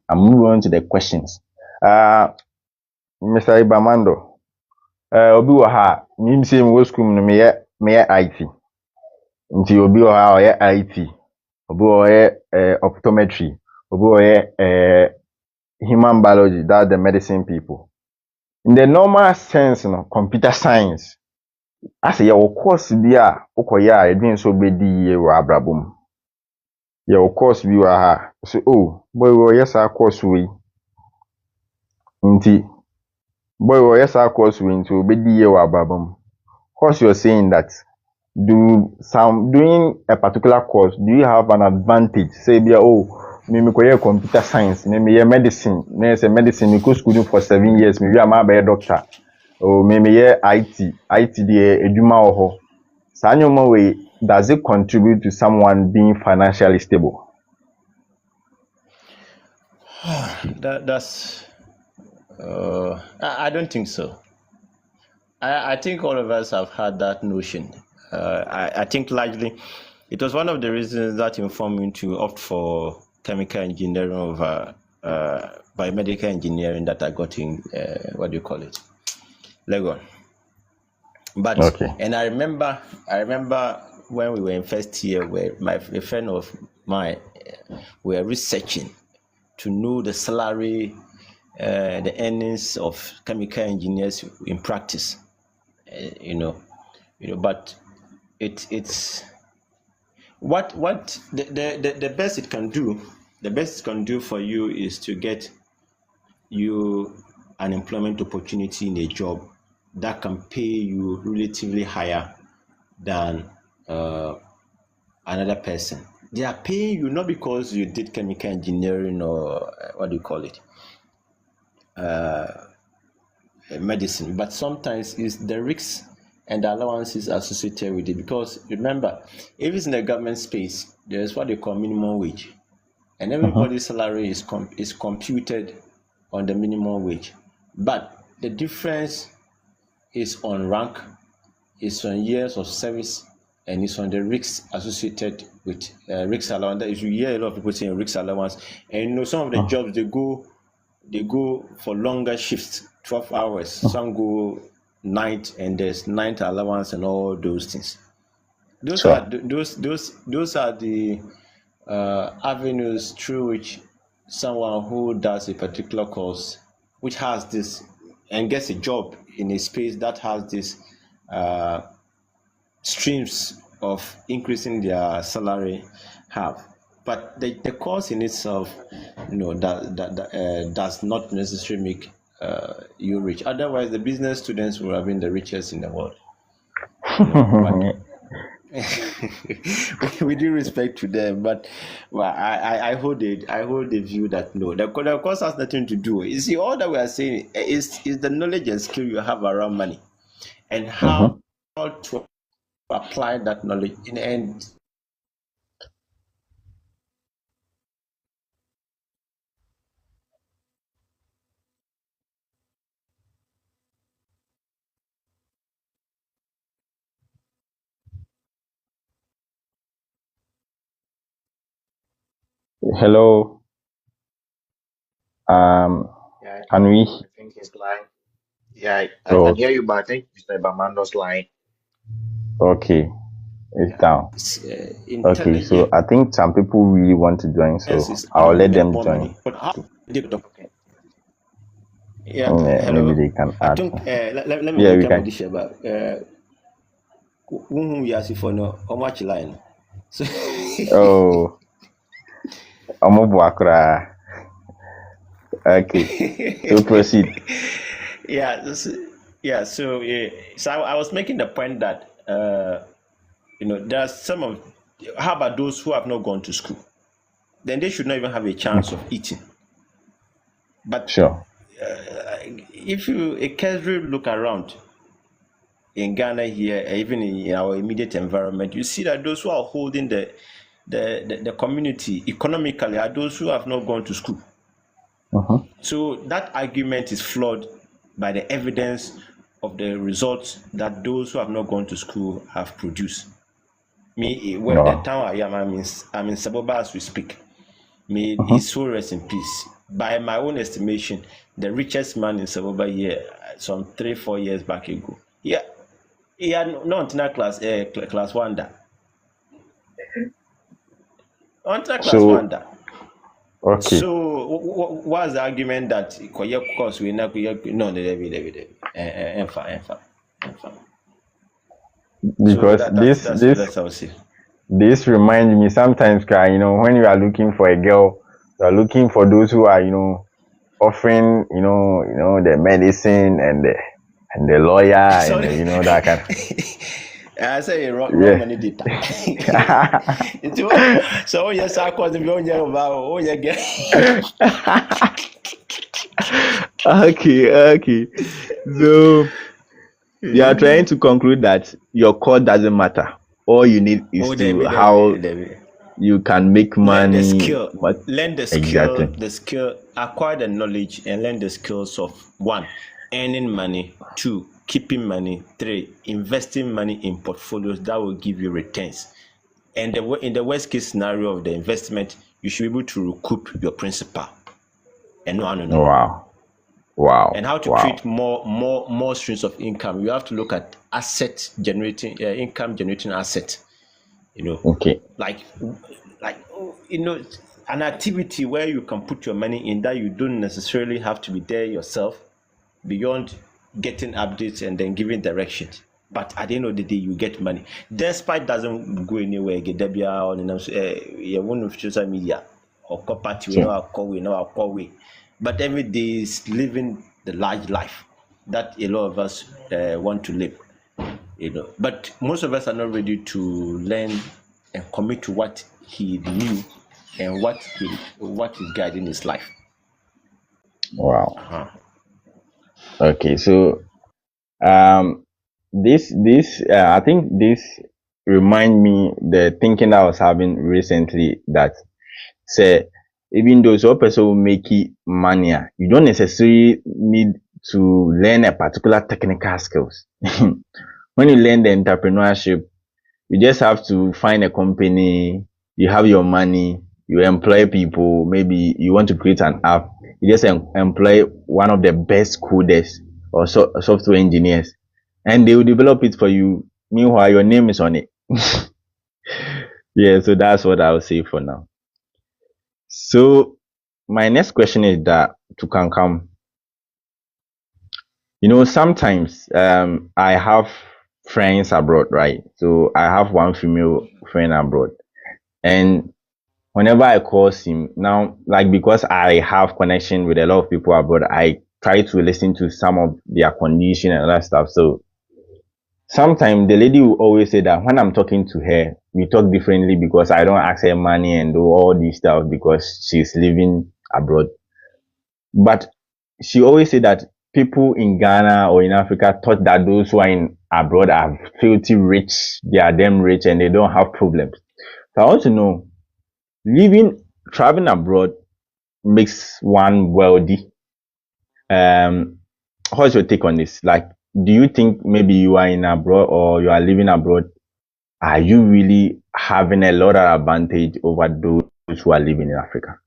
I'm moving on to the questions. Mr. Ibamando, obi wa ha, me say me go school no me IT. Nti obi wa ha o IT. Obi wa optometry. Obi wa human biology, that's the medicine people. In the normal sense, computer science. I say your course bi a ukoya edwin so bedi ye wa abrabom. Your course bi wa ha. So boy wo yes our course we. Nti boy wo yes our course we nti obedi ye wa abrabom. Course you're saying that doing a particular course, do you have an advantage? Say be me computer science, me medicine, me say medicine, me go school for 7 years, maybe I'm a doctor. Or maybe IT the eduma oho. Sanyoma way, does it contribute to someone being financially stable? That's. I don't think so. I think all of us have had that notion. I think largely it was one of the reasons that informed me to opt for chemical engineering over biomedical engineering that I got in, what do you call it? Legon. But Okay. And I remember when we were in first year, where a friend of mine were researching to know the salary, the earnings of chemical engineers in practice. But it's what the best it can do. The best it can do for you is to get you an employment opportunity in a job that can pay you relatively higher than another person. They are paying you not because you did chemical engineering or what do you call it, medicine, but sometimes it's the risks and the allowances associated with it. Because remember, if it's in the government space, there's what they call minimum wage, and everybody's salary is computed on the minimum wage. But the difference is on rank, is on years of service, and it's on the risks associated with risks allowance. That is, you hear a lot of people saying risks allowance, and some of the jobs they go for longer shifts, 12 hours. Some go night, and there's night allowance and all those things. Those are the avenues through which someone who does a particular course, which has this, and gets a job in a space that has this streams of increasing their salary have. But the course in itself, does not necessarily make you rich. Otherwise, the business students would have been the richest in the world. With due respect to them, but I hold the view that no, the course has nothing to do. You see, all that we are saying is the knowledge and skill you have around money, and how to apply that knowledge in the end. Hello. Yeah, Can we? I think his line. Yeah, I can hear you, but I think Mr. Bamando's line. Okay. It's down. Okay, so I think some people really want to join, so I'll let them join. Okay. Yeah, maybe they can add. I think let me we can. Line. So okay, so proceed. So I was making the point that there's some of. How about those who have not gone to school? Then they should not even have a chance of eating. But sure, if you a casual look around in Ghana here, even in our immediate environment, you see that those who are holding the community economically are those who have not gone to school. So that argument is flawed by the evidence of the results that those who have not gone to school have produced. Me, where the Wow. town I am, I'm in Saboba as we speak. May Mhm. his soul rest in peace. By my own estimation, the richest man in Saboba here, some 3-4 years back ago. Yeah, he had not in class one that. On class So one that. okay. So what's the argument that course we not no so Because that's how I see. this reminds me sometimes, when you are looking for a girl, you are looking for those who are, offering, the medicine and the lawyer and Sorry. that kind of. I say wrong Yeah. money data. So yes, I call them get. Okay. So you are trying to conclude that your call doesn't matter. All you need is Oh, to how David. you can make Learn the money. skill. But Learn exactly. the skill, acquire the knowledge and learn the skills of 1, earning money, 2, keeping money, 3, investing money in portfolios that will give you returns. And in the worst case scenario of the investment, you should be able to recoup your principal. And no. And how to create more streams of income. You have to look at income generating asset. Okay. Like an activity where you can put your money in that you don't necessarily have to be there yourself, beyond getting updates and then giving directions. But at the end of the day, you get money. Despite doesn't go anywhere, get on one of social media or property, we know our call way. But every day is living the large life that a lot of us want to live. But most of us are not ready to learn and commit to what he knew and what is guiding his life. Wow. Okay. So this I think this remind me the thinking that I was having recently, that say even though some person will make it money, you don't necessarily need to learn a particular technical skills. When you learn the entrepreneurship, you just have to find a company, you have your money, you employ people. Maybe you want to create an app, you just employ one of the best coders or software engineers, and they will develop it for you. Meanwhile, your name is on it. Yeah, so that's what I'll say for now. So my next question is that to Kankam, sometimes I have friends abroad, right? So I have one female friend abroad, and whenever I call him now, like, because I have connection with a lot of people abroad, I try to listen to some of their condition and other stuff. So sometimes the lady will always say that when I'm talking to her, we talk differently because I don't ask her money and do all this stuff because she's living abroad. But she always say that people in Ghana or in Africa thought that those who are in abroad are filthy rich, they are damn rich and they don't have problems. So I want to know, living traveling abroad makes one wealthy. Um, what's your take on this? Like, do you think maybe you are in abroad or you are living abroad? Are you really having a lot of advantage over those who are living in Africa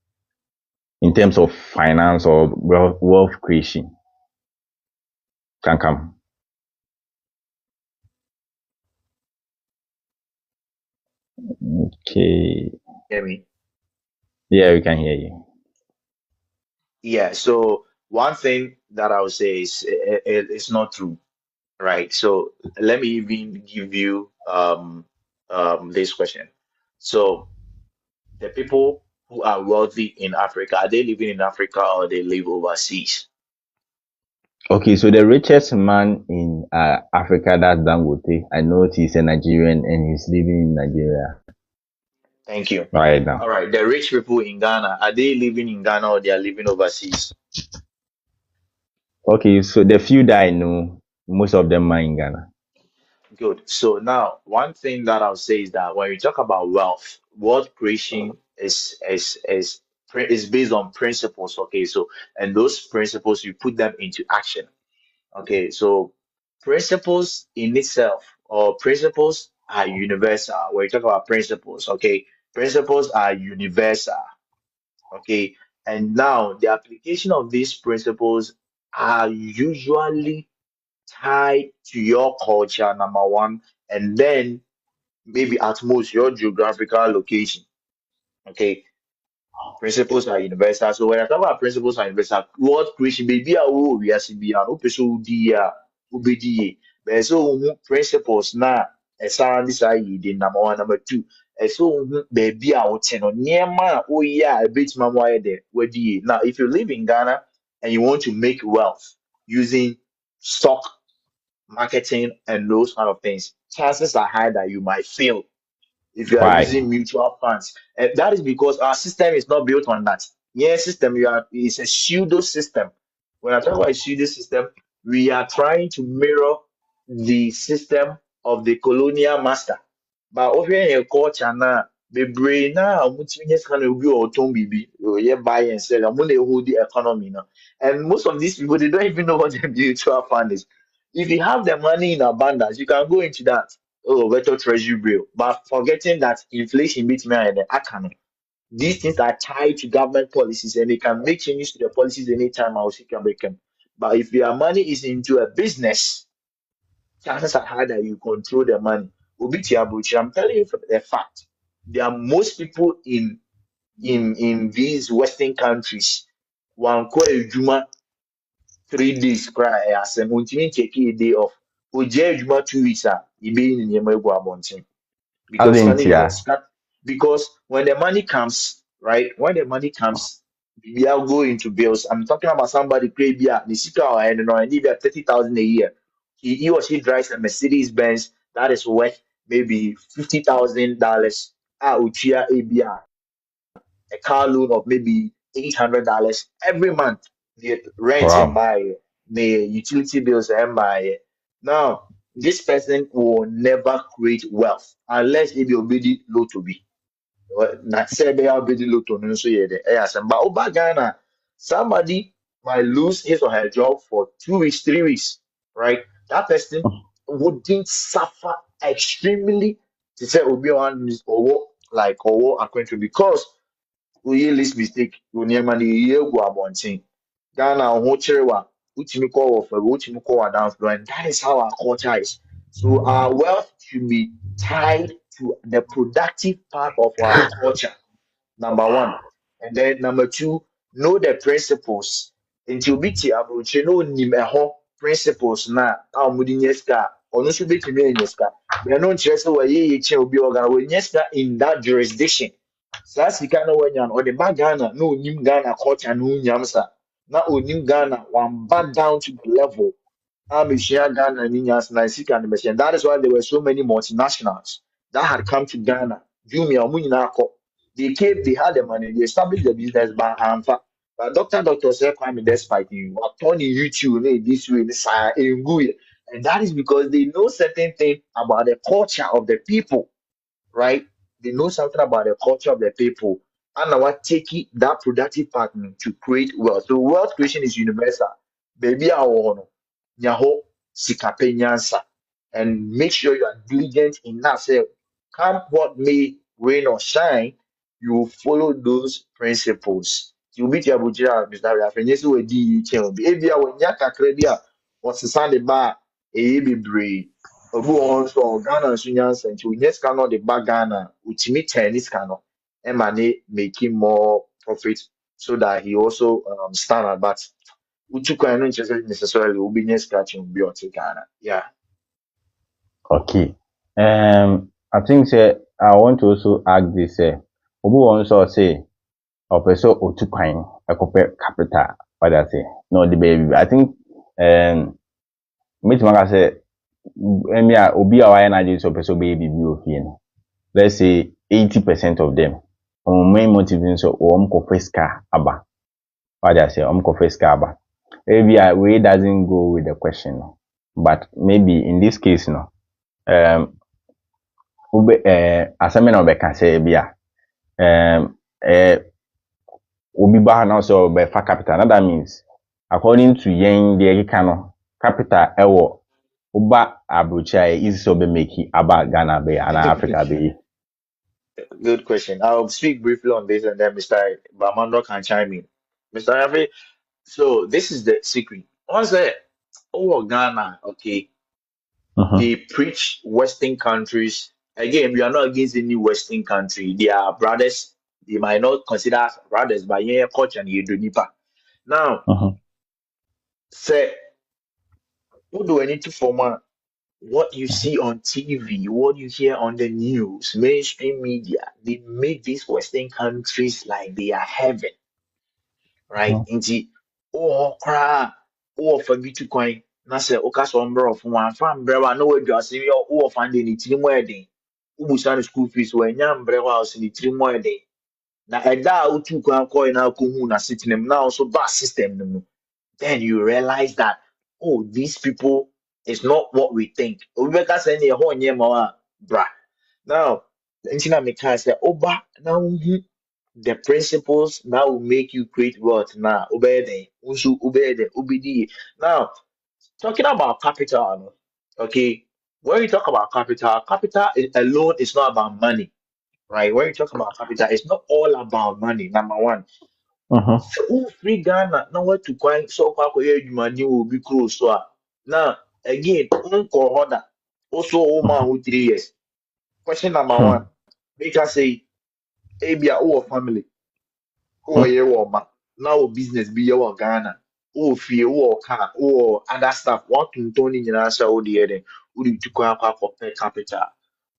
in terms of finance or wealth creation? Can come. Okay. Hear me? Yeah, we can hear you. Yeah. So one thing that I would say is it's not true, right? So let me even give you this question. So the people who are wealthy in Africa, are they living in Africa or they live overseas? Okay, so the richest man in Africa, that's Dangote. I know he's a Nigerian and he's living in Nigeria Thank you. right now. All right. The rich people in Ghana, are they living in Ghana or they are living overseas? Okay, so the few that I know, most of them are in Ghana. Good. So now, one thing that I'll say is that when we talk about wealth creation is based on principles. Okay, so and those principles you put them into action. Okay, so principles in itself, or principles are universal. When you talk about principles, okay, principles are universal, okay, and now the application of these principles are usually tied to your culture, number one, and then maybe at most your geographical location, okay. Principles are universal. So when I talk about principles are universal, what creation baby we are CBR, no person dia ubedi. But so principles na around this are the number one, number two. So baby out no near oh yeah, a bit mama there. Now if you live in Ghana and you want to make wealth using stock marketing and those kind of things, chances are high that you might fail if you are Why? using mutual funds. And that is because our system is not built on that. Yeah, system you are is a pseudo system. When I talk about a pseudo system, we are trying to mirror the system of the colonial master. But over here in culture now, the brain now multi-millions can be or bibi, yeah, buy and sell, and when they hold the economy now. And most of these people they don't even know what the mutual fund is. If you have the money in abundance, you can go into that. Oh, better treasury bill. But forgetting that inflation beats me and the economy. These things are tied to government policies and they can make changes to the policies anytime I can make them. But if your money is into a business, chances are high that you control the money. Obitia Abuchi, I'm telling you for the fact. There are most people in these Western countries. One Juma 3 days cry as a continue take a day off. Oje Juma 2 weeks you be in your because money Alentia. is not because when the money comes, right? When the money comes, we are going to bills. I'm talking about somebody pay the sika or I don't know, and if 30,000 a year, he or she drives a Mercedes Benz that is worth maybe $50,000. Uchia ABR, a car loan of maybe $800 every month. The rent and Wow. buy, the utility bills and buy. Now, this person will never create wealth unless it be obedi low to be. Not say they are obedi low to no so yeah. Yes, but over Ghana, somebody might lose his or her job for 2 weeks, 3 weeks, right? That person wouldn't suffer extremely to say obi one or like or according to because we list mistake nneɛma no yɛyɛ gu abɔnten Ghana ho kyerɛ wa wotumi kɔ wɔ fam wotumi kɔ wɔ adamfo and that is how our culture is. So our wealth should be tied to the productive part of our culture, number one. And then number two, know the principles. Nti obi te aburokyire na onim ɛhɔ principles na a wɔde nyɛ sika a, ɔno nso betumi anya sika. Bɛn no nkyerɛ sɛ wɔyɛ yie kyɛn obi wɔ Ghana wɔnyɛ sika in that jurisdiction. Saa sika no wanya no ɔde ba Ghana na onim Ghana culture no nyam sa. Na onim Ghana wamba down to the level Amisha Ghana ni nyas na sika no bɛhyɛ. That is why there were so many multinationals that had come to Ghana. Jumia ɔmo nyinaa kɔ. They came, they had the money, they established the business by Amfa. But Dr. said, Kwame, despite you, are turning YouTube this way, this and that is because they know certain things about the culture of the people, right? They know something about the culture of the people. And now what take it, that productive partner to create wealth. So wealth creation is universal. Baby, I want nyaho sikape nyansa. And make sure you are diligent enough. Say, come what may, rain or shine, you will follow those principles. You meet your Abuja, Mr. Raffinis, who will do it. If you are when Yaka what's the Sunday bar, a baby obi wɔ hɔ nso a Ghana nso nyansa nti onye sika no de ba Ghana otumi turn ne sika no ɛma ne making more profit so that he also stand out but utu kwan no nkyerɛ sɛ necessarily obi nye sika kyɛn obi a ɔte Ghana. Yeah. Okay. I think say I want to also add this. Obi won so say opeso otu kwan ekope capital. What I say? No the baby. I think me timaka say emia obi a why na dey so opeso baby bi ofie no. Let's say 80% of them main motivation so ko first car aba. What I say ko first car aba. Maybe way doesn't go with the question. But maybe in this case no asɛm na ɔbɛka sɛ bia obi ba na so ɔbɛfa capital. That means according to yen the keka no capital ɛwɔ Uba Abucha easy so be make it about Ghana Bay and Africa Bay. Good question. I'll speak briefly on this and then Mr. Bamando can chime in. Mr. Rafi, so this is the secret. Once that Ghana, okay, Uh-huh. they preach Western countries. Again, we are not against any Western country. They are brothers. They might not consider us brothers, but yeah, culture and you do nipa. Now, Uh-huh. say, what do I need to form what you see on TV, what you hear on the news, mainstream media, they make these Western countries like they are heaven, right? Uh-huh. Inti, oh, cry, oh, for me to coin, na say, okay, so umbrella of one fan, brother, no way, just see your oh, finding it in wedding. Ubusan school fees when yam brother house in the three wedding. Na eda utu kwa coin na kuhu na sitting them now, so bad system. No then you realize that oh these people is not what we think obeka say na ho nye ma bra now ntina me can say oba now the principles now will make you create wealth now obey unsu obey obedi now talking about capital no, okay when you talk about capital alone is not about money, right? When you talk about capital it's not all about money. Number one, Uh-huh. free Ghana na watu kwan so kwa kwa adwuma ni obi close so a na again unko hoda also o man who 3 years. Question number Uh-huh. one, make us say ebia o family o ye wo ma na o business bi ye wo Ghana o fie o car o other stuff what to turn in answer o de den o de tu kwa kwa per capital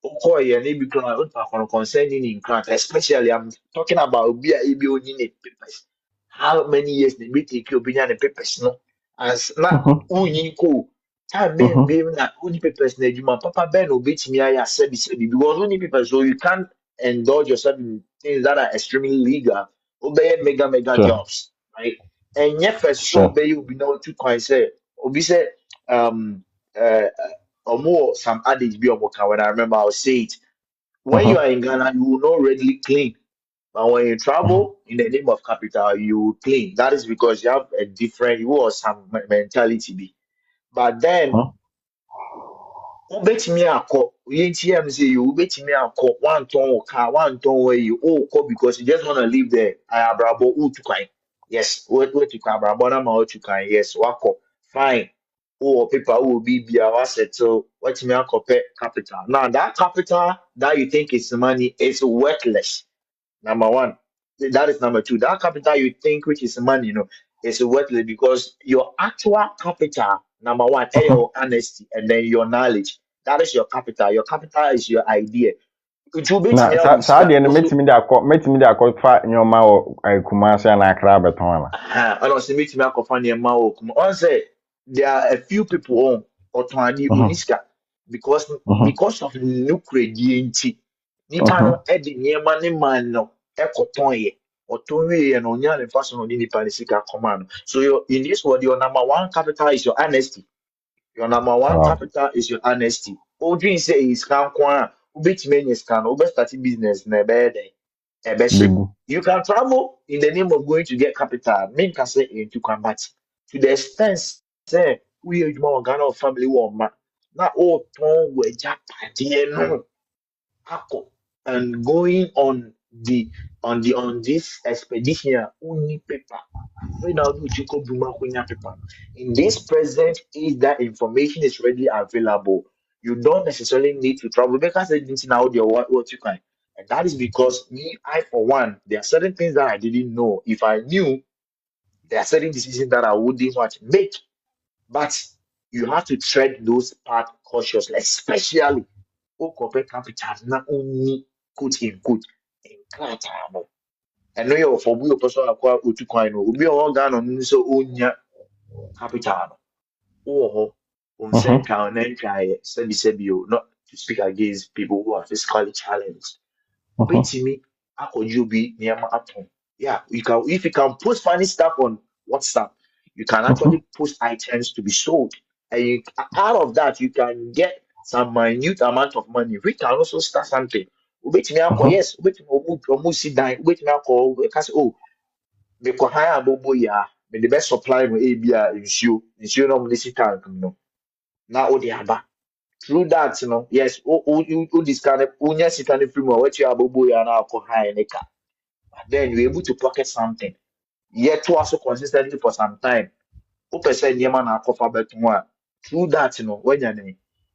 o ko ye na bi kran o ta kono concerning in kran especially I'm talking about obi a ebi oni ne papers how many years they be take you opinion the papers no as na Uh-huh. unyi ko time ben Uh-huh. be na uni papers na adwuma papa ben obetimi aya sebi because uni papers so you can't indulge yourself in things that are extremely legal obey mega Sure. jobs, right? And yet first so Sure. obey you be no two coins say obi say um or more some adage be omoka when I remember I'll say it when you Uh-huh. are in Ghana you will not readily clean but when you Uh-huh. travel in the name of capital, you clean. That is because you have a different, you or some mentality. Be. But then, Uh-huh. ubetimi akọ yɛntia say you ubetimi akọ one ton car one ton where you oh call because you just want to live there ayabrabo utu kwan yes what you can abrabo na ma utu kwan yes wako fine oh paper oh bibia wa settle what me akọ pay capital now that capital that you think is money is worthless. Number one. That is number two. That capital you think which is money, is worthless because your actual capital, number one, Uh-huh. your honesty, and then your knowledge. That is your capital. Your capital is your idea. It will be to Na me saa deɛ no also metimi de akɔ fa nyɔma wɔ Kumasi na Accra bɛtɔn ala. honestly meet me akɔfa nneɛma wɔ kuma. Ɔn sɛ there are a few people on ɔtɔn ade Uh-huh. oniska because Uh-huh. because of nukuredie nti nipa Uh-huh. no ɛde nneɛma ne man no ɛkɔtɔn yɛ ɔtɔn wie no onya ne fa so no ɔde nipa ne sika kɔma no so in this world your number one capital is your honesty. Your number one Wow. capital is your honesty. Odin say is can kwa ubetime nya sika no ube start business na ebe dey ebe shape. Bigu. You can travel in the name of going to get capital. Men can say into combat to the extent say we adwuma Ghana of family wo ma na o ton we japade no akọ and going on this expedition only paper when now do Chico Buma Kunya paper. In this present age that information is readily available, you don't necessarily need to travel because I didn't know what you can. And that is because me, I for one, there are certain things that I didn't know. If I knew, there are certain decisions that I wouldn't want to make. But you have to tread those paths cautiously, especially corporate capital, not only quote in quote in Kratamo. And no, you're for we person acquire Utuquino, will be all done on so own capital or on Uh-huh. send count and try sebio, not to speak against people who are physically challenged. Uh-huh. Obetimi you be near my atom. Yeah, you can if you can post funny stuff on WhatsApp, you can Uh-huh. actually post items to be sold. And out of that you can get some minute amount of money. We can also start something. Obetimi akọ Uh-huh. yes, obetimi omu si dan, obetimi akọ because oh mekɔ han abobo yi a mede bɛ supply no ebi a nsuo na ɔmo de si tank no Now odiaba. Through that, yes, o discard unya sikane free more what you abobo ya na high neka. Then you're able to pocket something. Yet to also consistently for some time. Open say nyama na akofa betu a. Through that,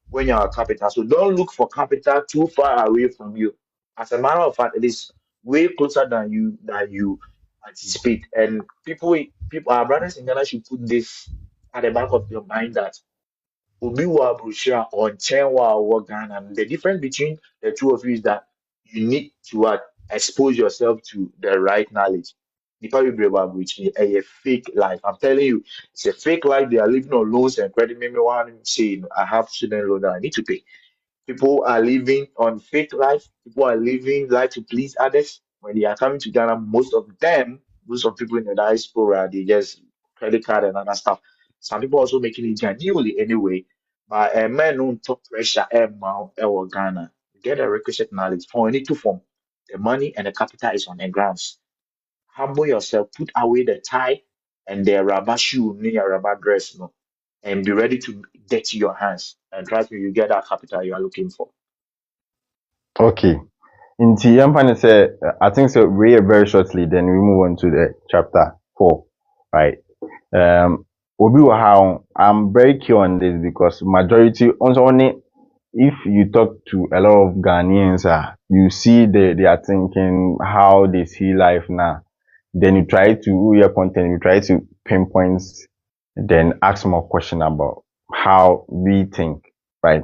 when you're capital. So don't look for capital too far away from you. As a matter of fact, it is way closer than you anticipate. And our brothers in Ghana should put this at the back of your mind that Obi wa Abuja or Chenwa or Ghana. And the difference between the two of you is that you need to expose yourself to the right knowledge. Nipa bebree wɔ aburokyire, a fake life. I'm telling you, it's a fake life. They are living on loans and credit. Maybe one say, I have student loan that I need to pay. People are living on fake life. People are living life to please others. When they are coming to Ghana, most of people in the diaspora, they just credit card and other stuff. Some people also making it genuinely anyway. But a man don't talk pressure or Ghana. Get a requisite knowledge for any two form. The money and the capital is on the grounds. Humble yourself, put away the tie and the rubber shoe near your rubber dress, and be ready to dirty your hands. And trust me, you get that capital you are looking for. Okay. In Tiampane say, I think so. We very shortly. Then we move on to the chapter 4, right? Obi how I'm very keen on this because majority also only if you talk to a lot of Ghanaians, you see they are thinking how they see life now. Then you try to do your content, you try to pinpoint, then ask more question about how we think, right?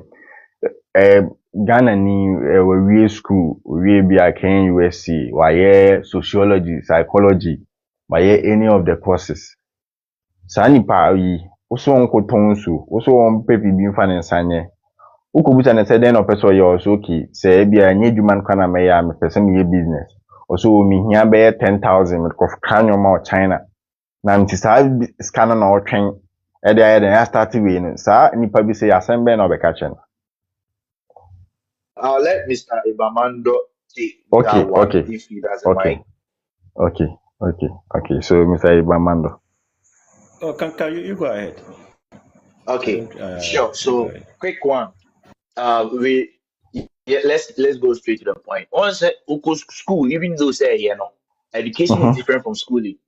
Ghana ni we school, we be a Kenya USC, why sociology, psychology, why any of the courses. Saa nipa yi, also nkɔtɔ nsu, also ɔmpɛ biribi mfa ne nsa nyɛ. Wokobusa ne sɛ dɛn na ɔpɛ sɛ ɔyɛ ɔso okay, sɛ ebia nyɛ adwuma no kwana mɛyɛ a mepɛ sɛ meyɛ business. Ɔso mihia bɛyɛ 10,000 mekɔfa nneɛma wɔ China. Na nti saa sika no na ɔtwɛn ɛde ayɛ dɛn start wei no. Saa nipa bi sɛ asɛm bɛn na ɔbɛka kyerɛ no. I'll let Mr. Ibamando take Okay, that one okay, if he doesn't mind. okay. So Mr. Ibamando. Oh, can you go ahead? Okay, sure. You go So ahead. quick one. Let's go straight to the point. Once school, even though say education is different from schooling.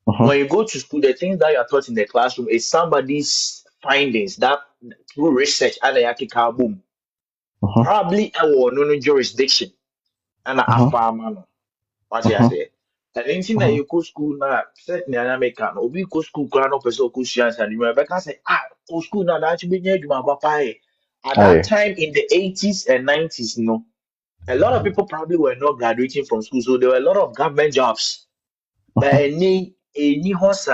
When you go to school, the things that you are taught in the classroom is somebody's findings that through research and the boom. Probably our no jurisdiction and a farmer. What you say? And anything that you go school now, set in America, no, we go school, grand up so good science, and you remember, can say, go school now, that should be near you, my papa. At that time in the 80s and 90s, a lot of people probably were not graduating from school, so there were a lot of government jobs. But any horse,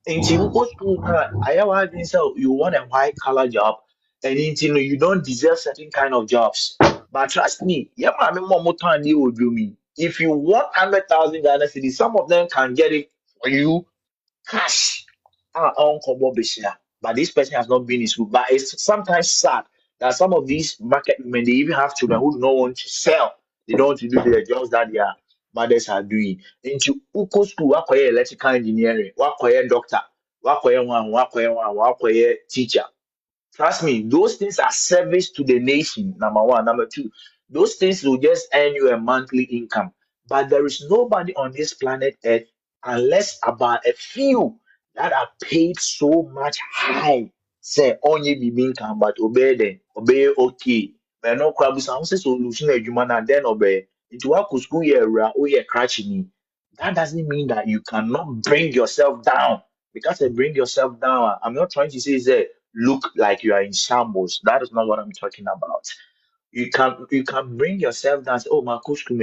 until you go school now, I have you want a white collar job, and until you don't deserve certain kind of jobs. But trust me, yeah, I mean, more time you will do me. If you want 100,000 Ghana cedis, some of them can get it for you cash. But this person has not been in school. But it's sometimes sad that some of these market women they even have children who don't want to sell. They don't want to do the jobs that their mothers are doing. Into Uko school, wakoye electrical engineering, wakoye doctor, wakoye teacher. Trust me, those things are service to the nation. Number one. Number two, those things will just earn you a monthly income. But there is nobody on this planet Earth, unless about a few that are paid so much high. Say, only be income, but obey okay. But no crab is also solution a human and then obey. Into what school year, we are crashing. That doesn't mean that you cannot bring yourself down. Because you bring yourself down, I'm not trying to say that look like you are in shambles. That is not what I'm talking about. You can bring yourself down. Say, oh my coach, I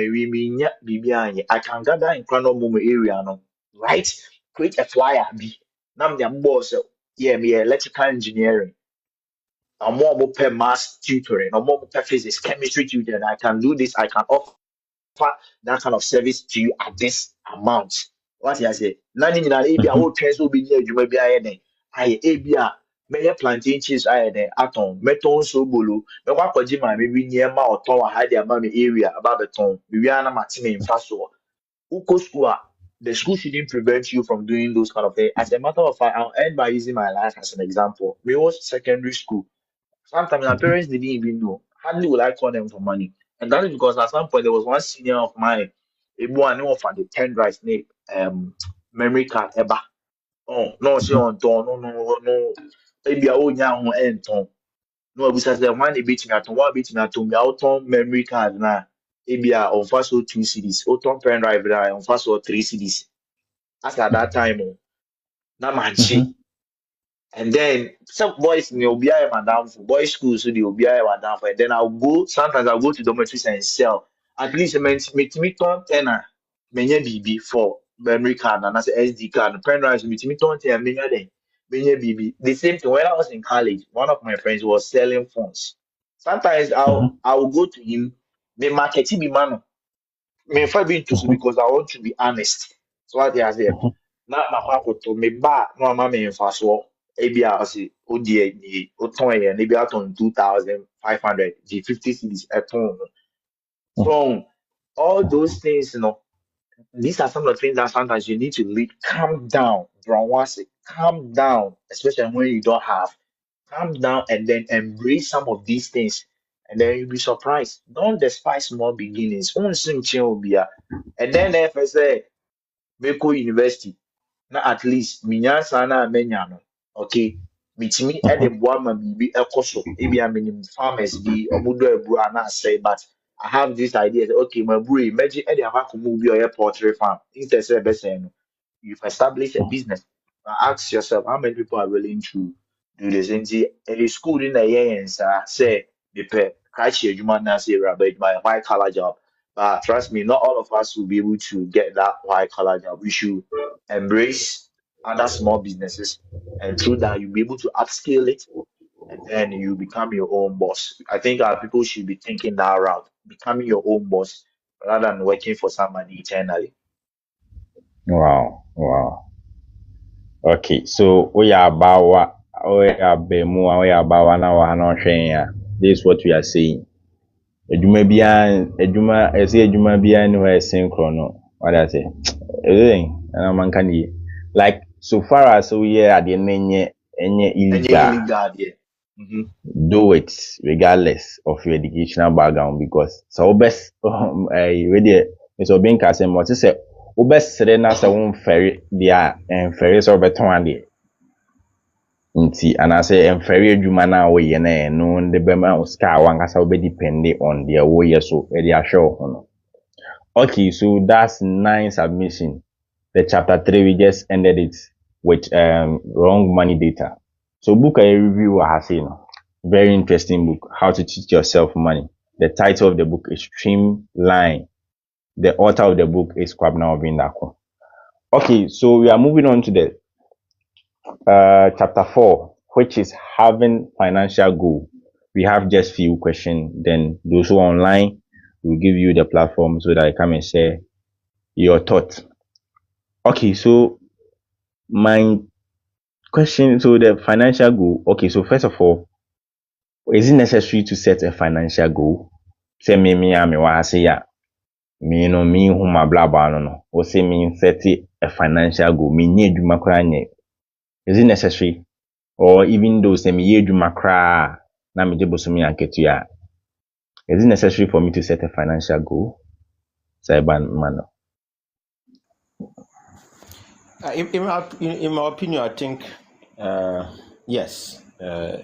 can gather in Kranomumu area, no, right? Create a flyer. Be now the boss. Yeah, me electrical engineering. I'm more per mass tutoring. I'm more per physics, chemistry tutoring. I can do this. I can offer that kind of service to you at this amount. What I say? Nani na ebi a wo twɛn so bi ni adwuma bi ayɛ den. Ayɛ ebi a mɛyɛ plantain chips ayɛ den atɔn. Mɛtɔn so bolo. Mɛkɔ akɔgye maame bi nneɛma ɔtɔn wɔ ha de ama me area aba abɛtɔn. Mewie ara na mate me mfa so. Wokɔ school a the school shouldn't prevent you from doing those kind of things. As a matter of fact, I'll end by using my life as an example. Me was secondary school. Sometimes my parents didn't even know. Hardly would I call them for money. And that is because at some point there was one senior of mine, a boy I know for the 10 drive name, memory card ever. Oh, no, she on ton, no. Maybe I own young and ton. No, we said the money beating at me out on memory card now. Maybe I on first 2 CDs, on pen drive on first 3 CDs. As at that time, oh, na manchi. And then some boys in the OBI madam for boys school, so the OBI madam for. And then sometimes I'll go to dormitories and sell. At least make me turn tenner, many BB for memory card and as a SD card, pen drive, make me turn ten, many BB. The same thing when I was in college, one of my friends was selling phones. Sometimes I'll go to him, me marketing me man, me if I be into because I want to be honest. So what they are there. Na makwa to me ba no ama me mfaso ebi a say odi ni oton ye na ebi aton 2,500 the 50 cedis eton. So all those things, these are some of the things that sometimes you need to calm down, bro. Once calm down, especially when you don't have, calm down and then embrace some of these things, and then you'll be surprised. Don't despise small beginnings. And then if I say, make go university. Na at least minyansa na menya no, okay, mitimi e de boa ma bibi ekoso ebi a minim farmers bi omudo ebru na say, but I have this idea that okay, my bro imagine e de amakomu bi or poultry farm instead say be say no, you've established a business. Now ask yourself how many people are willing to do this. In the school in the year say the pay catch your na say rabbi my white collar job. But trust me, not all of us will be able to get that white collar job. We should embrace other small businesses, and through that you'll be able to upscale it, and then you become your own boss. I think people should be thinking that route, becoming your own boss rather than working for somebody eternally. Wow, wow. Okay, so we are about now this is what we are saying. Edwuma bia edwuma bia ni wa synchron what I say. Everything and man can like so far as we are at the enye illegal. Do it regardless of your educational background because so best ready is being casem what say best na say won ferry dia en ferry so beton ade nti and say en ferry adwuma na wo ye na no de be ma ska wan kasa wo be depend on their wo ye so e dey assure no. Okay, so that's 9 submission. The chapter 3 we just ended it with wrong money data. So book a review has seen. Very interesting book, How to Teach Yourself Money. The title of the book is Streamline. The author of the book is Kwabena Obindako. Okay, so we are moving on to the chapter 4, which is having financial goal. We have just few questions. Then those who are online will give you the platform so that you come and share your thoughts. Okay, so my question, so the financial goal. Okay, so first of all, is it necessary to set a financial goal? Say me wa say ya. Me no me who ma blah blah no. Or say me set a financial goal. Me need you makranye. Is it necessary? Or even though say me yedu makra na me debo so me anketu ya. Is it necessary for me to set a financial goal? Say man. In my opinion, I think yes. The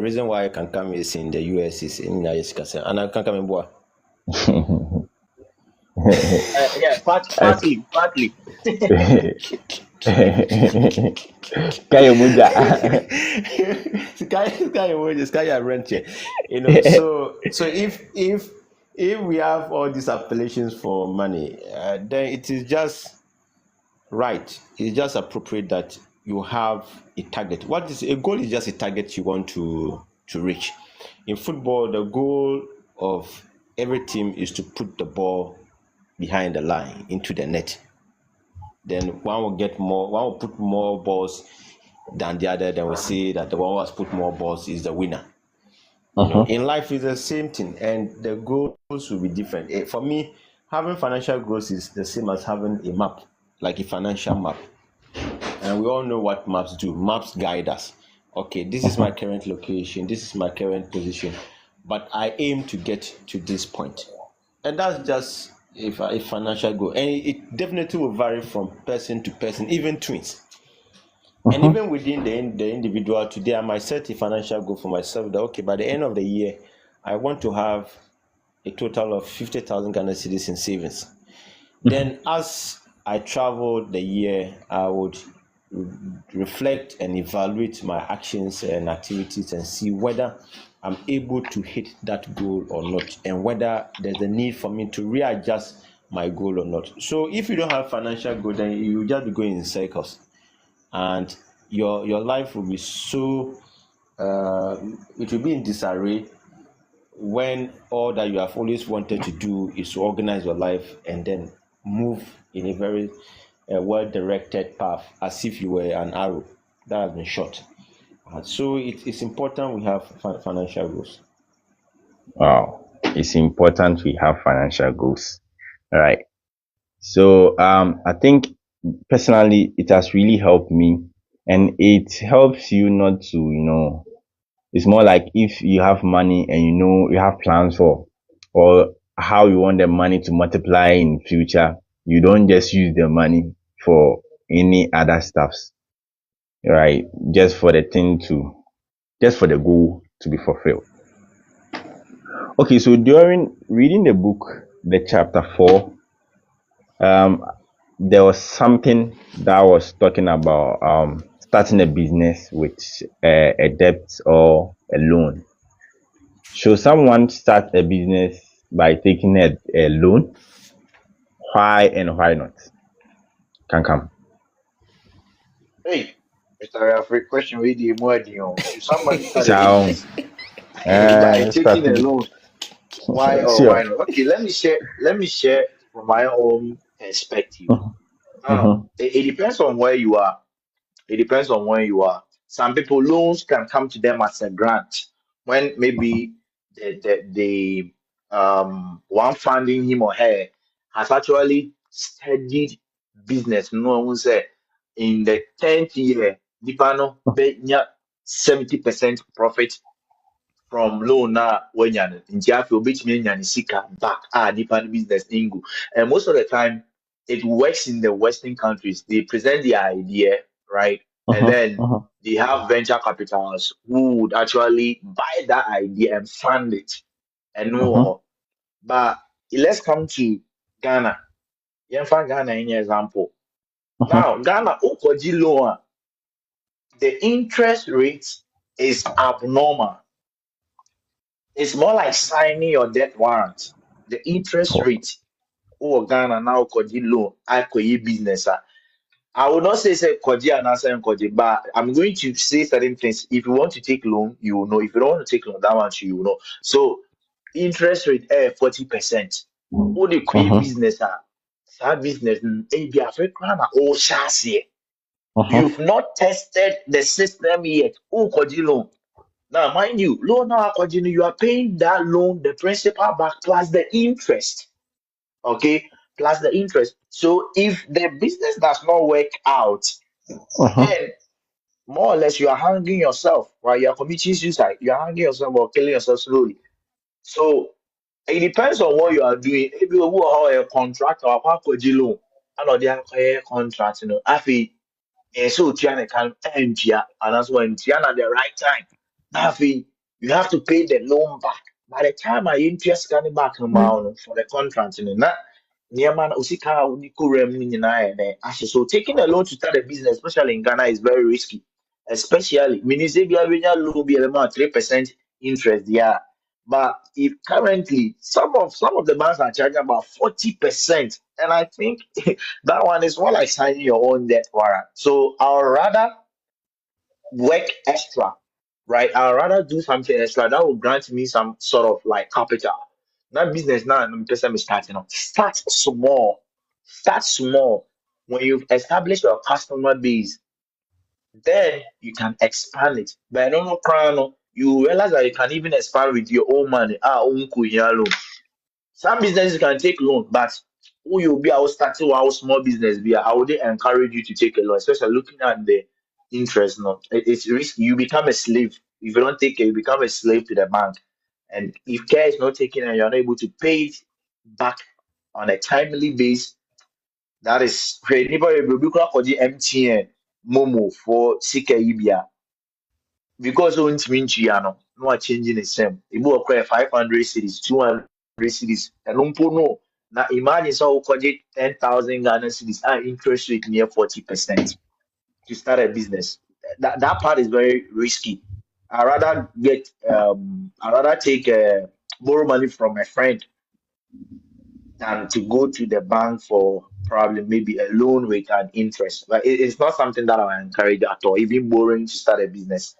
reason why I can come is in the US is in the and I can come in boy. Yeah, partly. Kaya rent here. So if we have all these appellations for money, then it is just right. It's just appropriate that you have a target. What is a goal? Is just a target you want to reach. In football, the goal of every team is to put the ball behind the line into the net. Then one will put more balls than the other. Then we see that the one who has put more balls is the winner. In life, it's the same thing, and the goals will be different. For me, having financial goals is the same as having a map, like a financial map. And we all know what maps do. Maps guide us. Okay, this is my current location, this is my current position, but I aim to get to this point. And that's just a financial goal. And it definitely will vary from person to person, even twins. And even within the individual, today I might set a financial goal for myself that, okay, by the end of the year, I want to have a total of 50,000 Ghana cedis in savings. Then as I travel the year, I would reflect and evaluate my actions and activities and see whether I'm able to hit that goal or not, and whether there's a need for me to readjust my goal or not. So if you don't have financial goal, then you just be going in circles, and your life will be so it will be in disarray when all that you have always wanted to do is to organize your life and then move in a very well-directed path, as if you were an arrow that has been shot. So it's important we have financial goals. Wow, it's important we have financial goals. All right. So I think personally it has really helped me, and it helps you not to, it's more like if you have money and you have plans for or how you want the money to multiply in future, you don't just use the money for any other stuffs, right? Just for the goal to be fulfilled. Okay, so during reading the book, the chapter 4, there was something that was talking about starting a business with a debt or a loan. Should someone start a business by taking a loan? Why and why not? Can come. Hey, Mr. Alfred, question with the more should somebody start a Ciao. business by taking a Starting. loan? Why or why Sure. not? Okay, let me share from my own perspective. Now, Mm-hmm. it depends on where you are. It depends on where you are. Some people loans can come to them as a grant when maybe the one funding him or her has actually studied business. No one say in the 10th year, Dipano 70% profit from loan na wanya no nti afi obetumi anya ne sika back nipa no business ingu. And most of the time it works in the western countries. They present the idea, right, and Mm-hmm. then Mm-hmm. they have venture capitals who would actually buy that idea and fund it and Mm-hmm. no. But let's come to Ghana. Yɛmfa Ghana any example. Mm-hmm. Now Ghana ukoji loan the interest rate is abnormal. It's more like signing your debt warrant. The interest Oh. rate, oh Ghana now koji loan, I koji business. I will not say koji and answer koji, but I'm going to say certain things. If you want to take loan, you will know. If you don't want to take loan, that one you will know. So interest rate 40%. Oh the koji Mm-hmm. business that business be African or chassis. Mm-hmm. You've not tested the system yet. Oh koji loan. Now, mind you, loan now, continue, you are paying that loan, the principal back plus the interest. Okay, plus the interest. So if the business does not work out, Mm-hmm. then more or less you are hanging yourself, right? You are committing suicide, you are hanging yourself or killing yourself slowly. So it depends on what you are doing. If you are a contract or a loan, and or the contract, afi so Tiana can entia, and that's when Tiana at the right time. Nafi, you have to pay the loan back. By the time I interest coming back amount for the contract, na Niaman Usika Unikurem Nina. So taking a loan to start a business, especially in Ghana, is very risky. Especially Minisabia loan be about 3% interest, yeah. But if currently some of the banks are charging about 40%, and I think that one is more like signing your own debt warrant. So I'll rather work extra, right? I'll rather do something extra that will grant me some sort of like capital. That business now, I'm just starting off. Start small. Start small. When you've established your customer base, then you can expand it. But no, no, no, you realize that you can even expand with your own money. Own kuhialo. Some businesses can take loan, but who you be our starting our small business be, I would encourage you to take a loan, especially looking at the interest. No, it's risky. You become a slave if you don't take it. You become a slave to the bank, and if care is not taken and you're not able to pay it back on a timely basis, that is great. Anybody will be for the MTN Momo for Sika Ibia because on Timinciano, no changing the same. It will acquire 500 cities, 200 cities, and no. Now imagine so we 10,000 Ghana cities and interest rate near 40% to start a business. That part is very risky. I rather take borrow money from a friend than to go to the bank for probably maybe a loan with an interest. But it's not something that I encourage at all. Even borrowing to start a business,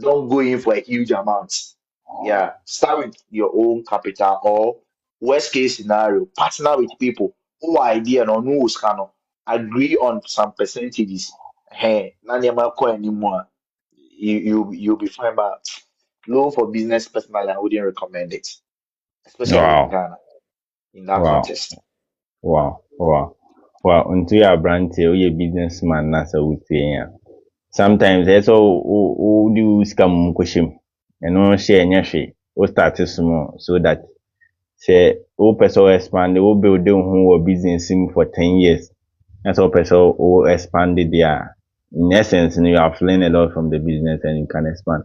don't go in for a huge amount. Yeah, start with your own capital or worst case scenario, partner with people who are idea and who can agree on some percentages. Hey, none anymore. You'll be fine. But loan for business personally, I wouldn't recommend it, especially in Wow. Ghana in that Wow. context. Wow. Until you're a brand, you're a businessman, that's a would say. Sometimes that's all do scam kushim. And no share any or start small so that say all person expand, they will build them who business in for 10 years. That's all person will expand their in essence, you have learned a lot from the business and you can expand.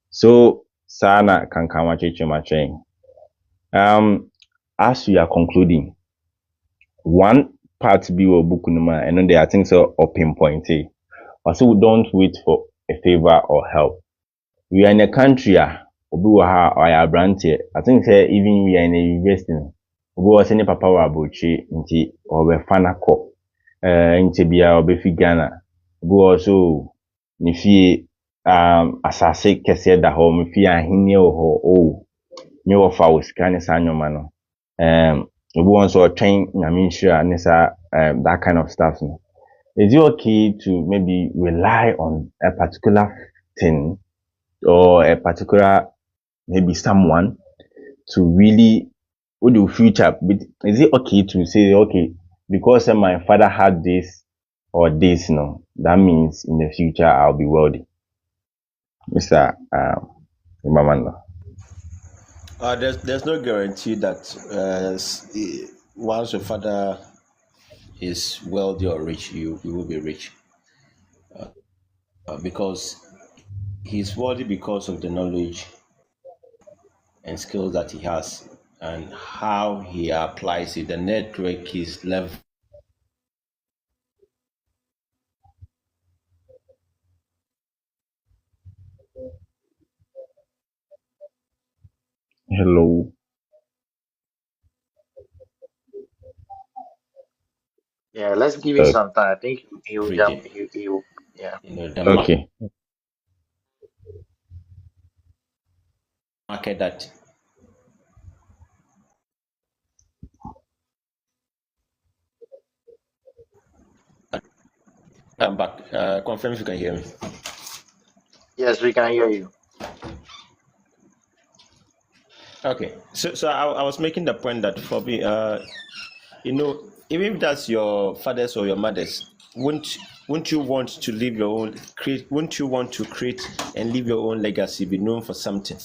So Sana can come at you. As we are concluding, one part be your book number and then I think so or pinpoint it. Also, don't wait for a favor or help. We are in a country obi wɔ ha ɔyɛ aberanteɛ. I think say even we are in a university. Obi wɔ sɛ ne papa wɔ abotire nti ɔbɛfa n'akɔ. Nti bia ɔbɛfi Ghana. Obi wɔ so ne fie asase kɛseɛ da hɔ, me fie ahenni wɔ hɔ. Oh, me wɔ fa wɔ sika ne saa nneɛma no. Obi wɔ nso ɔtwɛn nyame nhyira ne saa that kind of stuff no. Is it okay to maybe rely on a particular thing or a particular maybe someone to really with the future? Is it okay to say, okay, because my father had this or this, that means in the future I'll be wealthy? Mr. Imamanda. There's no guarantee that once your father is wealthy or rich, you will be rich. Because he's wealthy because of the knowledge and skills that he has and how he applies it. The network is level. Hello. Yeah, let's give it some time. I think he'll jump. He'll yeah. Okay. Market that. I'm back. Confirm if you can hear me. Yes, we can hear you. Okay. So I was making the point that for me, even if that's your father's or your mother's, wouldn't you want to leave your own wouldn't you want to create and leave your own legacy, be known for something?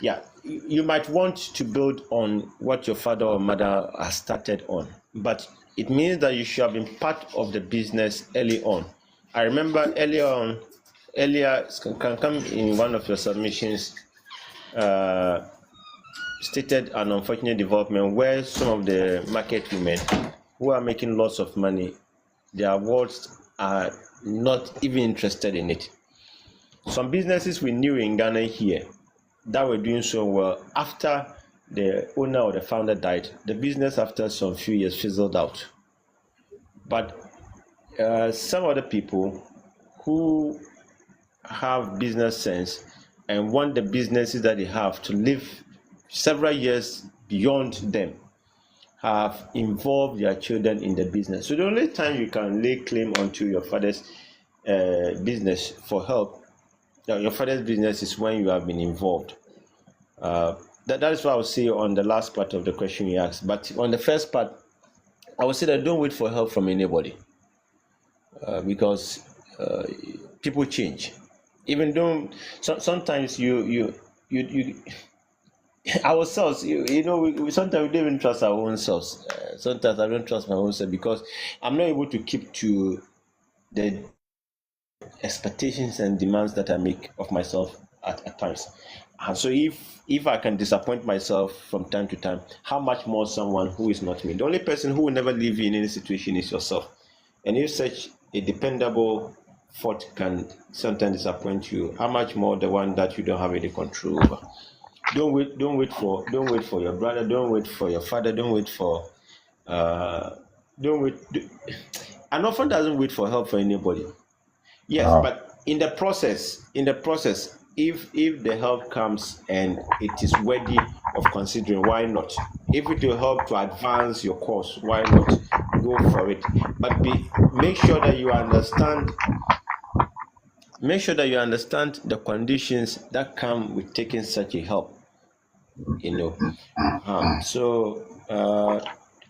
Yeah, you might want to build on what your father or mother has started on, but it means that you should have been part of the business early on. I remember earlier can come in one of your submissions, stated an unfortunate development where some of the market women who are making lots of money, their wards are not even interested in it. Some businesses we knew in Ghana here that were doing so well, after the owner or the founder died, the business after some few years fizzled out. But some other people who have business sense and want the businesses that they have to live several years beyond them have involved their children in the business. So the only time you can lay claim onto your father's business for help, your father's business, is when you have been involved. that is what I would say on the last part of the question you asked. But on the first part, I would say that don't wait for help from anybody, because people change. Even though sometimes you ourselves, we sometimes we don't even trust our own selves. Sometimes I don't trust my own self because I'm not able to keep to the expectations and demands that I make of myself at times. And so if I can disappoint myself from time to time, how much more someone who is not me? The only person who will never leave you in any situation is yourself. And if such a dependable thought can sometimes disappoint you, how much more the one that you don't have any control over? Don't wait for your brother, don't wait for your father, don't wait for don't wait. An orphan doesn't wait for help for anybody. Yes, but in the process, if the help comes and it is worthy of considering, why not? If it will help to advance your course, why not? Go for it. But make sure that you understand the conditions that come with taking such a help. So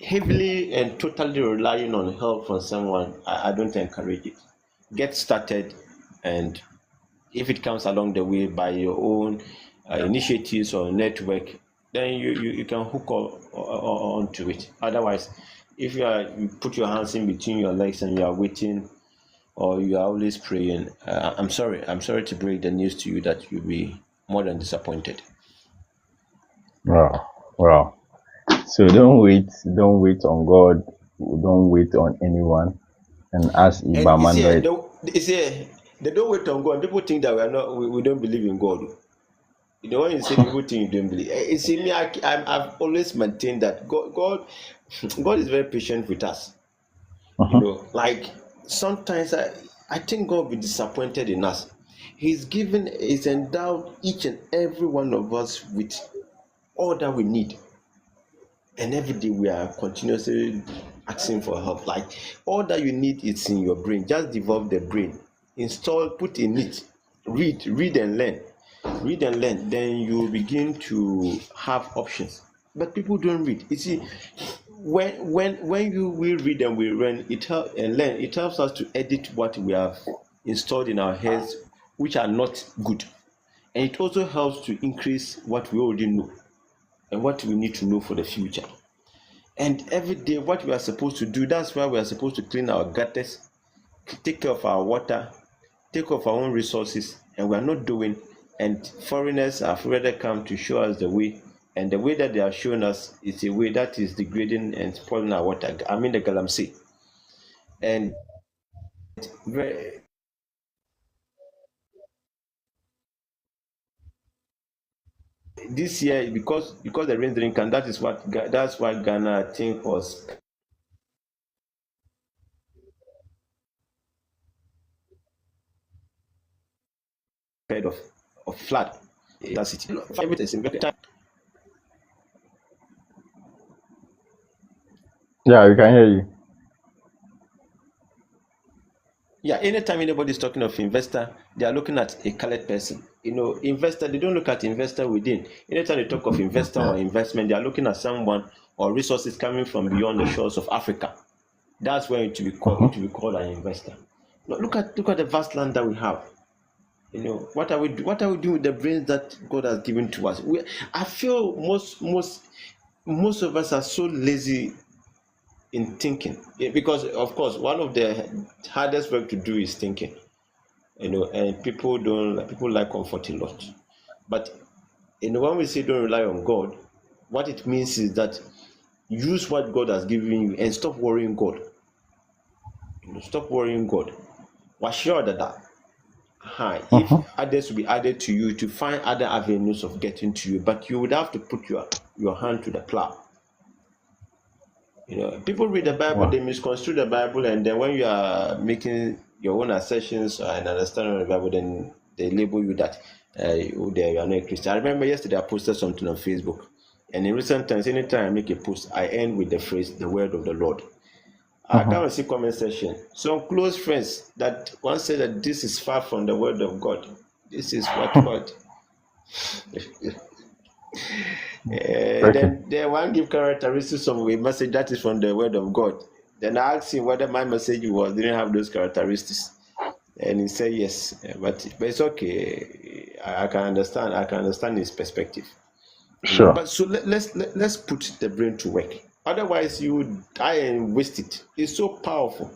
heavily and totally relying on help from someone, I don't encourage it. Get started, and if it comes along the way by your own initiatives or network, then you can hook onto it. Otherwise, if you put your hands in between your legs and you are waiting, or you are always praying, I'm sorry to break the news to you that you'll be more than disappointed. Wow. So don't wait on God, don't wait on anyone. And as Ibamanda, they don't wait on God. People think that we don't believe in God. When you say people think you don't believe, I've always maintained that God is very patient with us. Like sometimes I think God will be disappointed in us. He's endowed each and every one of us with all that we need. And every day we are continuously asking for help. Like all that you need is in your brain. Just develop the brain. Install, put in it. Read and learn. Then you begin to have options. But people don't read. You see, when you will read and we learn, it helps us to edit what we have installed in our heads, which are not good. And it also helps to increase what we already know and what we need to know for the future. And every day, what we are supposed to do, that's why we are supposed to clean our gutters, take care of our water, take care of our own resources, and we are not doing. And foreigners have rather come to show us the way, and the way that they are showing us is a way that is degrading and spoiling our water. I mean the galamsey. And this year, because the rain didn't come, that's why Ghana, I think, was head of flood in that city. Yeah, we can hear you. Yeah, anytime anybody is talking of investor, they are looking at a colored person. Investor, they don't look at investor within. Anytime they talk of investor or investment, they are looking at someone or resources coming from beyond the shores of Africa. That's where it to be called an investor. Look at the vast land that we have. What are we doing with the brains that God has given to us? I feel most of us are so lazy in thinking, because of course one of the hardest work to do is thinking, and people like comfort a lot. But when we say don't rely on God, what it means is that use what God has given you and stop worrying God. Stop worrying God. We're sure that if others will be added to you, to find other avenues of getting to you, but you would have to put your hand to the plow. People read the Bible, they misconstrue the Bible, and then when you are making your own assertions and understanding of the Bible, then they label you that you are not a Christian. I remember yesterday I posted something on Facebook, and in recent times, anytime I make a post, I end with the phrase, the word of the Lord. I come and see comment section. Some close friends that once said that this is far from the word of God. This is what Okay. Then one give characteristics of a message that is from the word of God. Then I asked him whether my message didn't have those characteristics, and he said yes. But it's okay. I can understand. I can understand his perspective. Sure. But so let's put the brain to work. Otherwise, you would die and waste it. It's so powerful.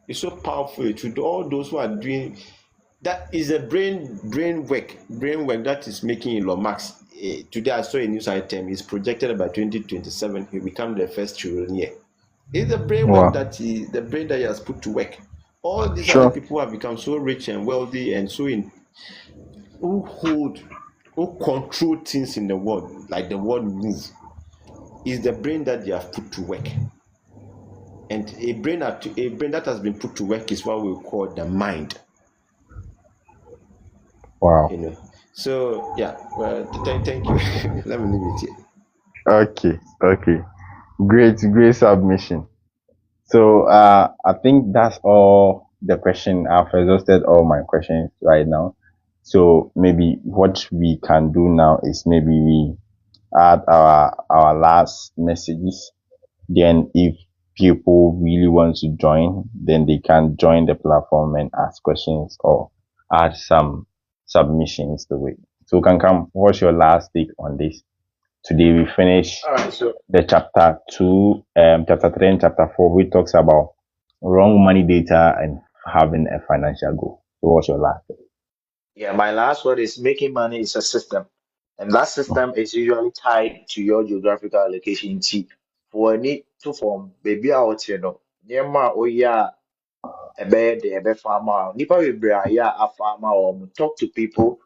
It's so powerful to all those who are doing that. Is a brain work that is making Elon Musk. Today I saw a news item. It's projected by 2027 he will become the first trillionaire. It's the brain work Wow. that he has put to work. All these other Sure. people have become so rich and wealthy and so in who control things in the world, like the world move. Is the brain that they have put to work. And a brain that has been put to work is what we call the mind. Wow. So yeah, well, thank you. Let me leave it here. Okay. Okay. Great submission. So I think that's all the question. I've exhausted all my questions right now. So maybe what we can do now is maybe we add our last messages. Then if people really want to join, then they can join the platform and ask questions or add some submissions the way. So Kankam, what's your last take on this? Today we finish All right, so the chapter 2, chapter 3 and chapter 4, which talks about wrong money data and having a financial goal. So what's your last? yeah, my last word is making money is a system, and that system is usually tied to your geographical location. T for any to form baby out, near my oh yeah, a bed farmer, nipa we yeah, a farmer or talk to people,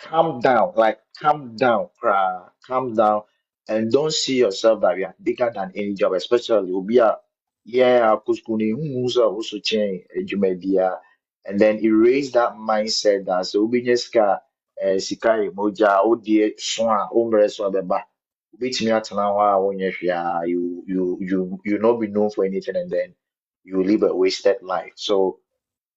calm down, like calm down, calm down, and don't see yourself that you are bigger than any job, especially be a yeah, kuskuni who's also change media, and then erase that mindset that so ubineska sikai moja odie swa umre so beba which me atana wa wonye hwea you not be known for anything and then you live a wasted life. So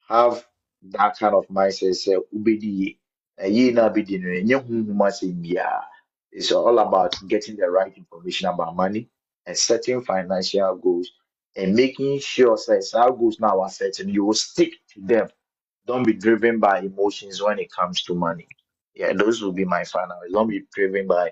have that kind of mindset. Say, "Ubedi, ye na be di no, enye honhom asɛm biara." It's all about getting the right information about money and setting financial goals and making sure that our goals now are setting, you will stick to them. Don't be driven by emotions when it comes to money. Yeah, those will be my final. Don't be driven by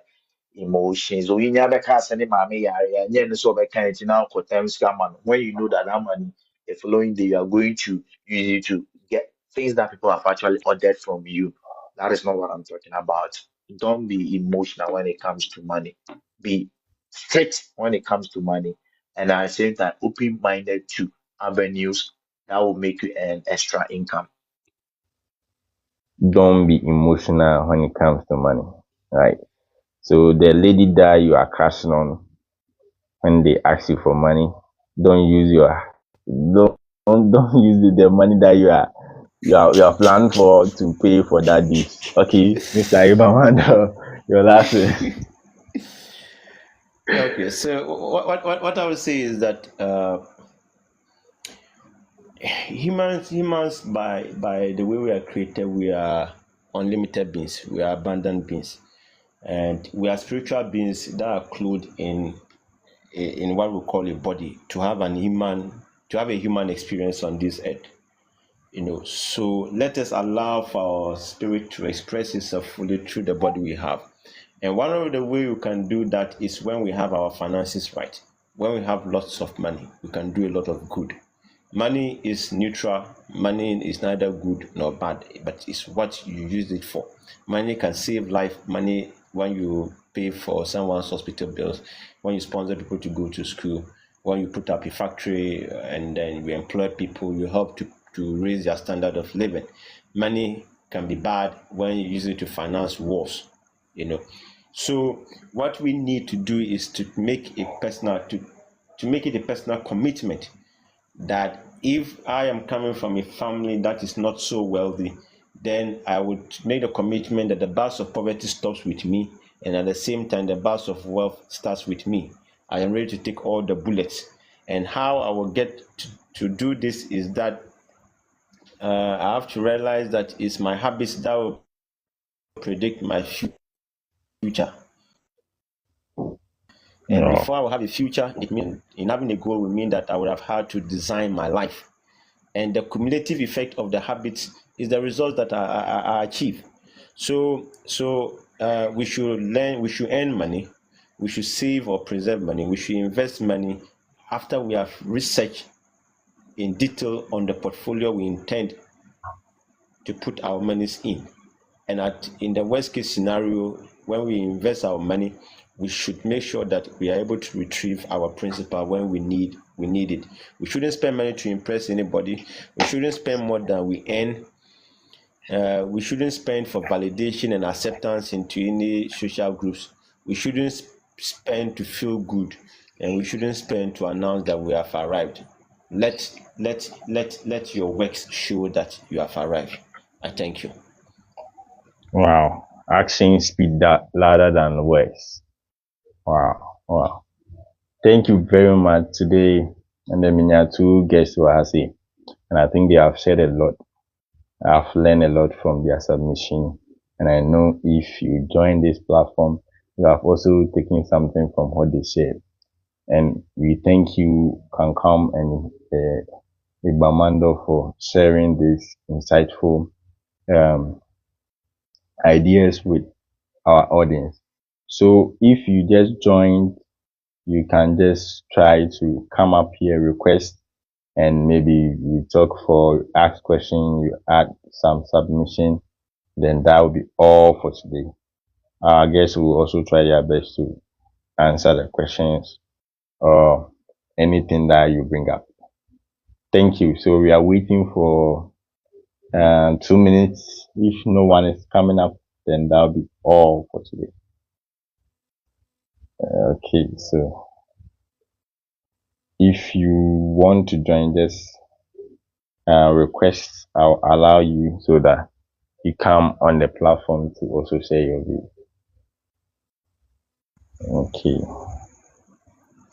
emotions. So you never can send him mommy yare and then so by kind of now times come on. When you know that that money the following day you are going to use it to get things that people have actually ordered from you. That is not what I'm talking about. Don't be emotional when it comes to money. Be strict when it comes to money. And at the same time, open minded to avenues that will make you earn extra income. Don't be emotional when it comes to money, right? So the lady that you are crushing on when they ask you for money, don't use your don't use the money that you are planning for to pay for that dish. Okay, Mr. Ibamando, your last word. Okay, so what I would say is that humans by the way we are created, we are unlimited beings, we are abundant beings, and we are spiritual beings that are clothed in what we call a body to have a human experience on this earth. So let us allow for our spirit to express itself fully through the body we have. And one of the way we can do that is when we have our finances right. When we have lots of money, we can do a lot of good. Money is neutral. Money is neither good nor bad, but it's what you use it for. Money can save life. Money, when you pay for someone's hospital bills, when you sponsor people to go to school, when you put up a factory and then you employ people, you help to raise their standard of living. Money can be bad when you use it to finance wars. So what we need to do is to make make it a personal commitment that if I am coming from a family that is not so wealthy, then I would make a commitment that the bus of poverty stops with me, and at the same time, the bus of wealth starts with me. I am ready to take all the bullets. And how I will get to do this is that I have to realize that it's my habits that will predict my future. And No. before I will have a future, it means in having a goal will mean that I would have had to design my life. And the cumulative effect of the habits is the results that I achieve. So we should learn, we should earn money, we should save or preserve money, we should invest money after we have researched in detail on the portfolio we intend to put our monies in. And in the worst case scenario, when we invest our money, we should make sure that we are able to retrieve our principal when we need it. We shouldn't spend money to impress anybody. We shouldn't spend more than we earn. We shouldn't spend for validation and acceptance into any social groups. We shouldn't spend to feel good, and we shouldn't spend to announce that we have arrived. Let your works show that you have arrived. I thank you. Wow. Actions speak that louder than words. Wow. Wow. Thank you very much today. And then we have two guests who are saying, and I think they have said a lot. I've learned a lot from their submission. And I know if you join this platform, you have also taken something from what they said. And we thank you, can come and Ibamando, for sharing this insightful ideas with our audience. So if you just joined, you can just try to come up here, request, and maybe we talk for ask question, you add some submission, then that will be all for today. Our guests will also try their best to answer the questions or anything that you bring up. Thank you. So we are waiting for 2 minutes. If no one is coming up, then that'll be all for today. Okay, so if you want to join this request, I'll allow you so that you come on the platform to also share your view. Okay.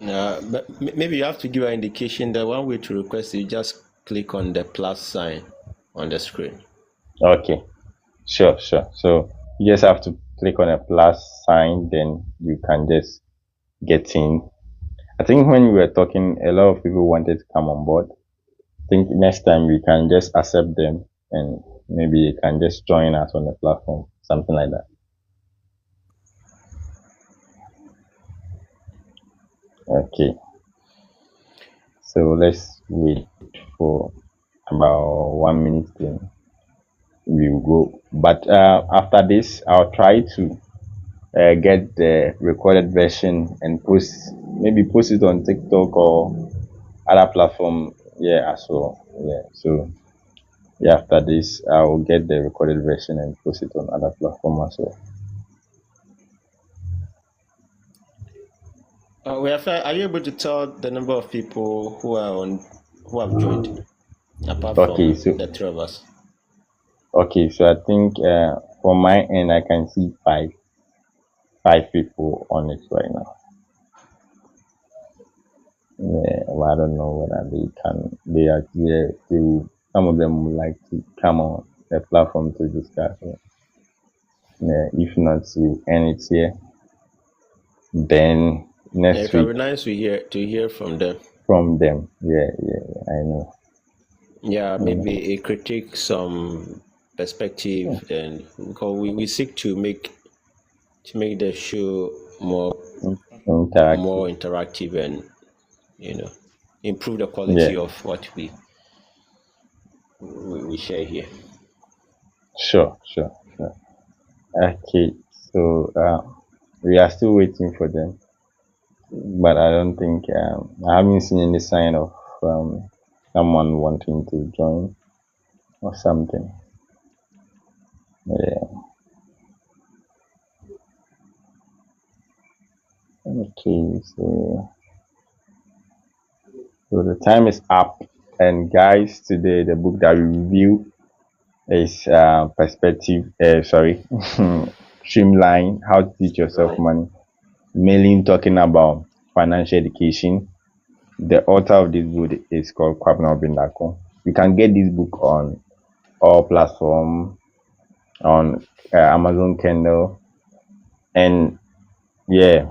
But maybe you have to give an indication that one way to request is just click on the plus sign on the screen. Okay. Sure. So you just have to click on a plus sign, then you can just get in. I think when we were talking, a lot of people wanted to come on board. I think next time we can just accept them and maybe they can just join us on the platform, something like that. Okay. So let's wait for about 1 minute, then we'll go. But after this, I'll try to get the recorded version and post it on TikTok or other platform. Yeah, as well. Yeah. So yeah, after this, I'll get the recorded version and post it on other platform as well. Are you able to tell the number of people who have joined, apart Okay, from so the three of us? okay, so I think for my end, I can see five people on it right now. Yeah, well, I don't know whether they are here. Some of them would like to come on the platform to discuss. Yeah, if not, to end it here. Then next It would week be nice to hear from them. from them. Yeah, I know. Yeah, maybe a critique, some perspective, and because we seek to make the show more interactive and improve the quality of what we share here. Sure. Okay, so we are still waiting for them, but I don't think I haven't seen any sign of someone wanting to join or something. Yeah. Okay, so the time is up, and guys, today the book that we review is Streamline, How to Teach Yourself Money, mainly talking about financial education. The author of this book is called Kwabena Obindako. You can get this book on all platforms, on Amazon Kindle, and yeah,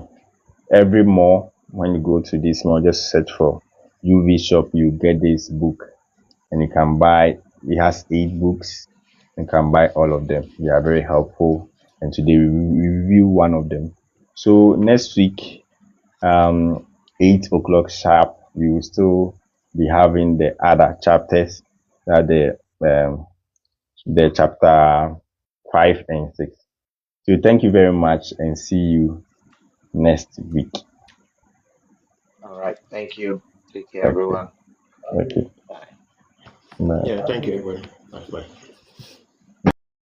every mall, when you go to this mall, just search for UV shop, you get this book, and you can buy. It has 8 books. You can buy all of them. They are very helpful. And today we review one of them. So next week, 8 o'clock sharp, we will still be having the other chapters, that the chapter 5 and 6. So thank you very much, and see you next week. All right. Thank you. Take care, Okay. everyone. Okay. Bye. Bye. Yeah, thank you, everybody. Bye.